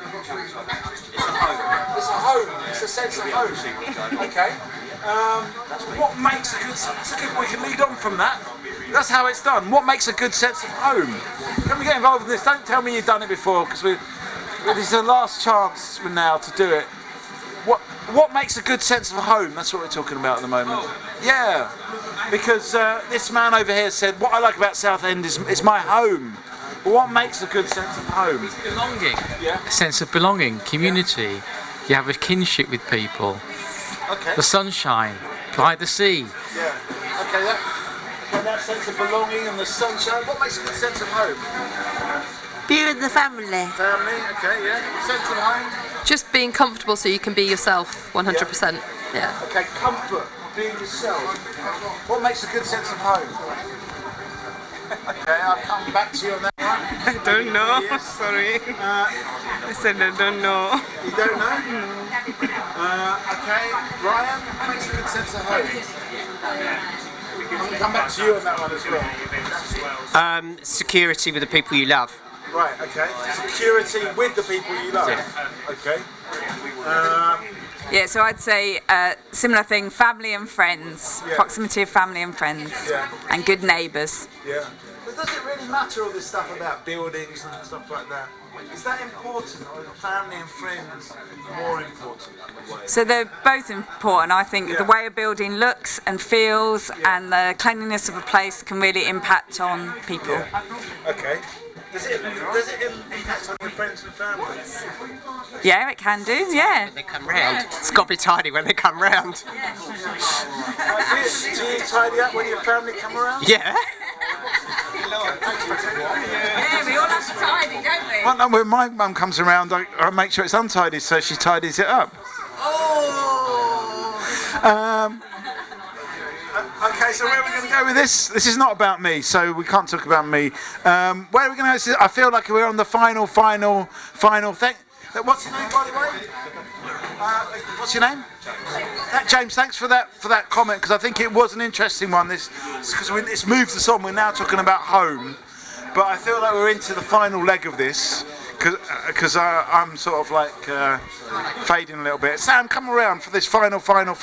S1: It's a home. It's a sense of home. Okay. What makes a good? We can lead on from that. That's how it's done. What makes a good sense of home? Can we get involved in this? Don't tell me you've done it before, because this is the last chance now to do it. What makes a good sense of home? That's what we're talking about at the moment. Yeah, because this man over here said, what I like about Southend is my home. But what makes a good sense of home?
S13: Belonging.
S1: Yeah.
S13: A sense of belonging, community. You have a kinship with people.
S1: Okay.
S13: The sunshine, by the sea.
S1: Yeah. Okay. That sense of belonging and the sunshine. What makes a good sense of home?
S10: Be with the family.
S1: Family. Okay. Yeah. Sense of home.
S19: Just being comfortable so you can be yourself 100%. Yeah.
S1: Okay. Comfort. Being yourself. What makes a good sense of home? Okay, I'll come back to you on that one.
S22: I don't know, sorry. I said I don't know.
S1: You don't know? Okay, Ryan, what makes a good sense of home? I'll come back to you on that one as well.
S20: Security with the people you love.
S1: Right, okay. Security with the people you love. Yeah. Okay.
S21: Yeah, so I'd say similar thing, family and friends, proximity of family and friends, and good neighbours.
S1: Yeah. But does it really matter all this stuff about buildings and stuff like that? Is that important, or is family and friends more important?
S21: So they're both important. I think the way a building looks and feels and the cleanliness of a place can really impact on people.
S1: Yeah. Okay. Does it impact on your friends and family?
S21: Yeah, it can do, yeah.
S20: When they come round. It's got to be tidy when they come round.
S1: Do you tidy up when your family come around?
S20: Yeah.
S21: Yeah, we all have to tidy, don't we?
S1: Well, no, when my mum comes around, I make sure it's untidy, so she tidies it up.
S21: Oh!
S1: Okay, so where are we going to go with this? This is not about me, so we can't talk about me. Where are we going to go? I feel like we're on the final thing. What's your name, by the way? What's your name? James, thanks for that comment, because I think it was an interesting one. This because it's moved us on. We're now talking about home, but I feel like we're into the final leg of this. Because I'm sort of like fading a little bit. Sam, come around for this final. We're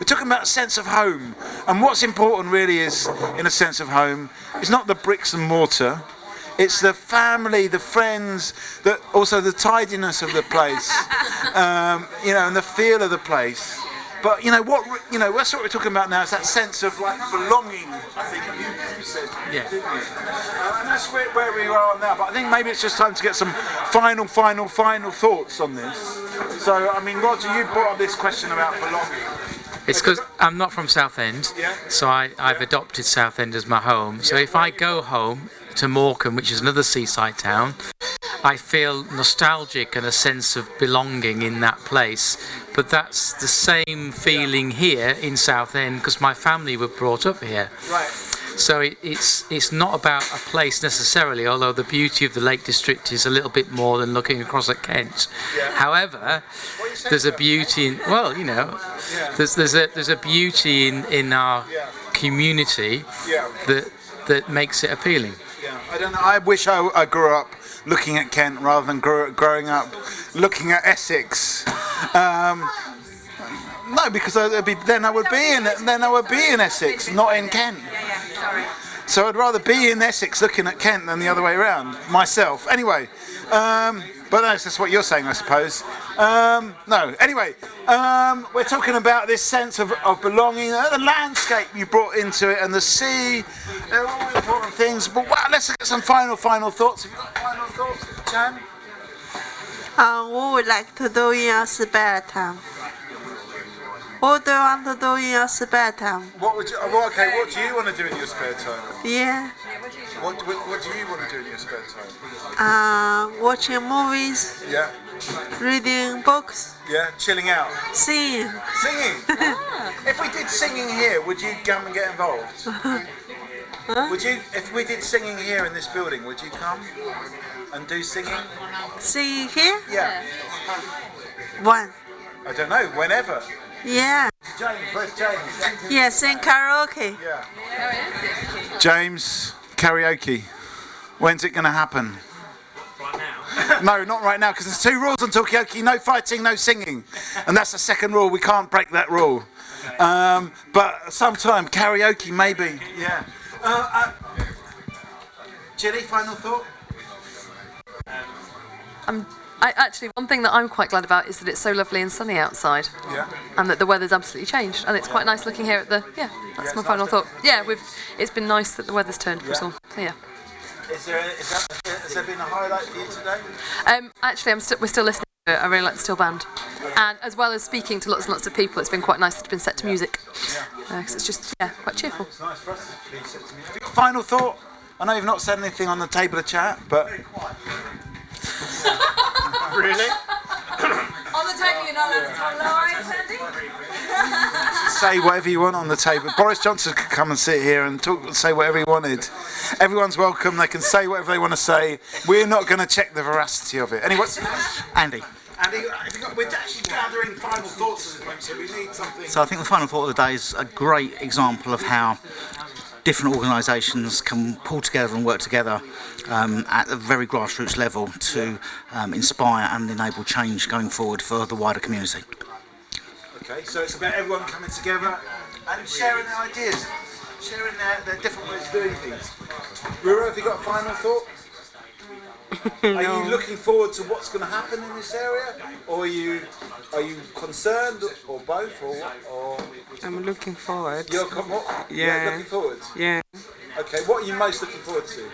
S1: talking about a sense of home, and what's important really is, in a sense of home, is not the bricks and mortar. It's the family, the friends, also the tidiness of the place, and the feel of the place. But that's what we're talking about now. Is that sense of like belonging? I think you said,
S13: yeah.
S1: Didn't you? And that's where we are now. But I think maybe it's just time to get some final thoughts on this. So I mean, Roger, you brought up this question about belonging.
S13: It's because I'm not from Southend, so I've adopted Southend as my home. So if I go home to Morecambe, which is another seaside town, I feel nostalgic and a sense of belonging in that place. But that's the same feeling here in Southend because my family were brought up here.
S1: Right.
S13: So it's not about a place necessarily, although the beauty of the Lake District is a little bit more than looking across at Kent. Yeah. However, there's a beauty in there's a beauty in our community that makes it appealing.
S1: Yeah. I don't know. I wish I grew up looking at Kent rather than growing up looking at Essex. No, because then I would be in Essex, not in Kent. So I'd rather be in Essex looking at Kent than the other way around, myself. Anyway, but that's just what you're saying, I suppose. No, anyway, we're talking about this sense of belonging, the landscape you brought into it, and the sea. They're all important things. But let's get some final thoughts. Have you got final thoughts, Jan?
S10: What would like to do in your spare time? What do you want to do in your spare time?
S1: What do you want to do in your spare time?
S10: Yeah.
S1: What do you want to do in your spare time?
S10: Watching movies.
S1: Yeah.
S10: Reading books.
S1: Yeah, chilling out.
S10: Singing.
S1: If we did singing here, would you come and get involved? Would you? If we did singing here in this building, would you come and do singing?
S10: Singing here?
S1: Yeah.
S10: When?
S1: I don't know. Whenever.
S10: Yeah.
S1: James, where's James?
S10: Yeah, sing karaoke.
S1: Yeah. James, karaoke. When's it going to happen?
S6: Right now.
S1: No, not right now, because there's 2 rules on Talkaoke: no fighting, no singing, and that's the second rule. We can't break that rule. But sometime karaoke, maybe. Yeah. Ginny, final thought?
S19: Actually, one thing that I'm quite glad about is that it's so lovely and sunny outside.
S1: Yeah.
S19: And that the weather's absolutely changed, and it's quite nice looking here at the. Yeah, that's my final thought. Yeah, it's been nice that the weather's turned for us all. So yeah.
S1: Has there been a highlight for you today?
S19: Actually, we're still listening to it. I really like the Still Band, and as well as speaking to lots and lots of people, it's been quite nice that it's been set to music. Because it's just quite cheerful.
S1: It's nice for us to be set to music. Final thought. I know you've not said anything on the table of chat, but. Really?
S21: On the table, you're not allowed to tell lies, Andy?
S1: Say whatever you want on the table. Boris Johnson could come and sit here and say whatever he wanted. Everyone's welcome. They can say whatever they want to say. We're not going to check the veracity of it. Anyway, what's your name?
S8: Andy.
S1: Andy, we're actually gathering final thoughts at this point, so we need something.
S8: So I think the final thought of the day is a great example of how different organisations can pull together and work together at a very grassroots level to inspire and enable change going forward for the wider community.
S1: Okay, so it's about everyone coming together and sharing their ideas, sharing their different ways of doing things. Rura, have you got a final thought? No. Are you looking forward to what's going to happen in this area, or are you concerned, or both, or what? Or
S22: I'm looking forward.
S1: You're looking forward.
S22: Yeah.
S1: Okay, what are you most looking forward to?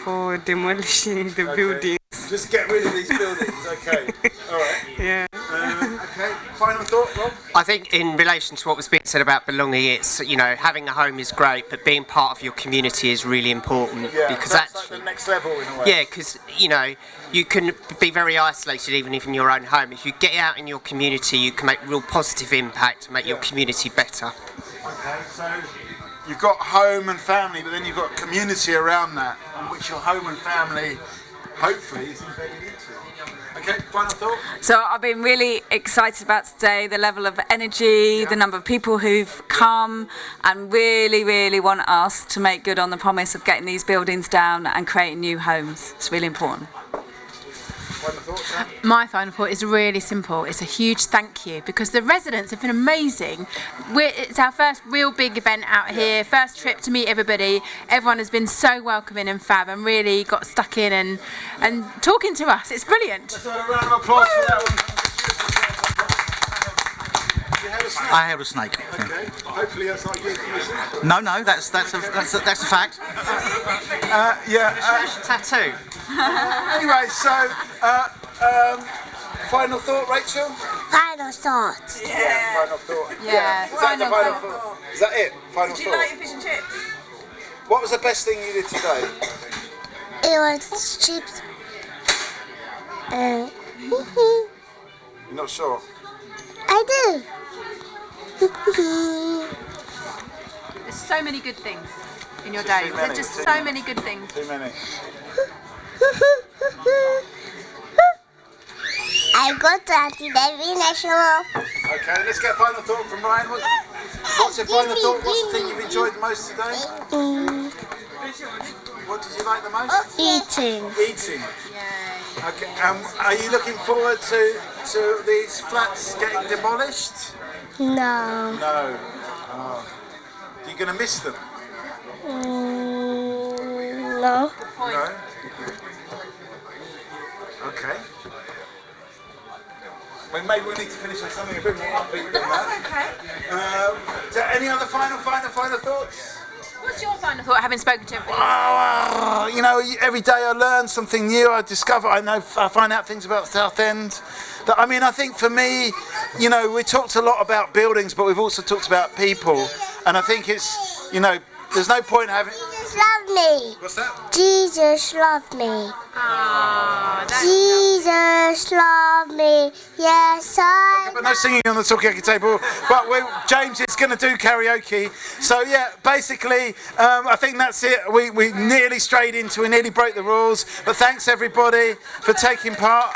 S22: For demolishing the buildings.
S1: Just get rid of these buildings. Okay. All right.
S22: Yeah.
S1: Okay. Final thought, Rob?
S20: I think in relation to what was being said about belonging, it's having a home is great, but being part of your community is really important.
S1: Yeah,
S20: because
S1: that's like the next level in a way.
S20: Yeah, because you can be very isolated even in your own home. If you get out in your community, you can make real positive impact and make your community better.
S1: Okay, so you've got home and family, but then you've got community around that, which your home and family hopefully is embedded into. Okay, final thought?
S21: So I've been really excited about today, the level of energy, the number of people who've come and really want us to make good on the promise of getting these buildings down and creating new homes. It's really important.
S16: My final thought is really simple. It's a huge thank you because the residents have been amazing. It's our first real big event out here, first trip to meet everybody. Everyone has been so welcoming and fab and really got stuck in and talking to us. It's brilliant.
S1: Let's have a round of applause for that one.
S8: I held a snake.
S1: Okay. Hopefully that's not you.
S8: No, that's a fact.
S20: Tattoo.
S1: Anyway, so final thought, Rachel?
S12: Final thoughts.
S1: Yeah. Final thought.
S16: Yeah.
S1: Final thought. Is that it? Final
S21: Did
S1: thought.
S21: you like your fish and chips?
S1: What was the best thing you did today?
S12: It was chips.
S1: You're not sure?
S12: I do.
S16: There's so many good things in your day. There's just so many good things.
S1: Too many.
S12: I got that in every national.
S1: Okay, let's get final thought from Ryan. What's your final thought? What's the thing you've enjoyed the most today? What did you like the most?
S12: Eating.
S1: Eating. Okay. Are you looking forward to these flats getting demolished?
S12: No.
S1: No. Oh. Are you going to miss them?
S12: No.
S1: No. Okay. Well, maybe we need to finish on something a bit more upbeat than that.
S21: That's okay.
S1: Any other final thoughts?
S16: What's your final thought, having spoken to everybody?
S1: You know, every day I learn something new. I find out things about Southend. I think for me, you know, we talked a lot about buildings, but we've also talked about people. And I think it's, you know, there's no point having...
S12: Jesus loved me.
S1: What's that?
S12: Jesus loved me. Jesus loved me. Yes, I...
S1: But no singing on the Talkaoke table. But James is going to do karaoke. So yeah, basically, I think that's it. We nearly strayed into, we nearly broke the rules. But thanks everybody for taking part.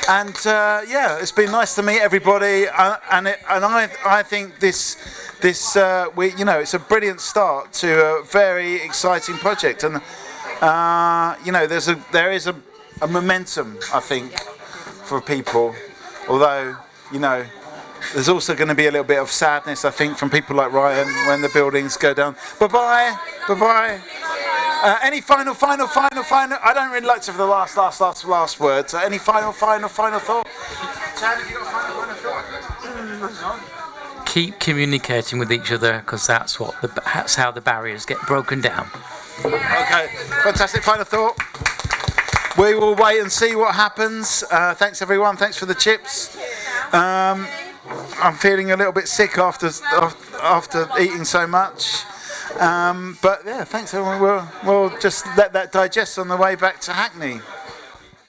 S1: Yeah, it's been nice to meet everybody. I think this it's a brilliant start to a very exciting project. And you know, there is a momentum, I think, for people. Although, you know, there's also going to be a little bit of sadness, I think, from people like Ryan when the buildings go down. Bye bye. Any final? I don't really like to have the last word. So any final thought? Chan, have you got a final thought?
S13: Keep communicating with each other because that's how the barriers get broken down.
S1: Okay, fantastic final thought. We will wait and see what happens. Thanks everyone. Thanks for the chips. I'm feeling a little bit sick after eating so much. But yeah, thanks everyone. We'll just let that digest on the way back to Hackney.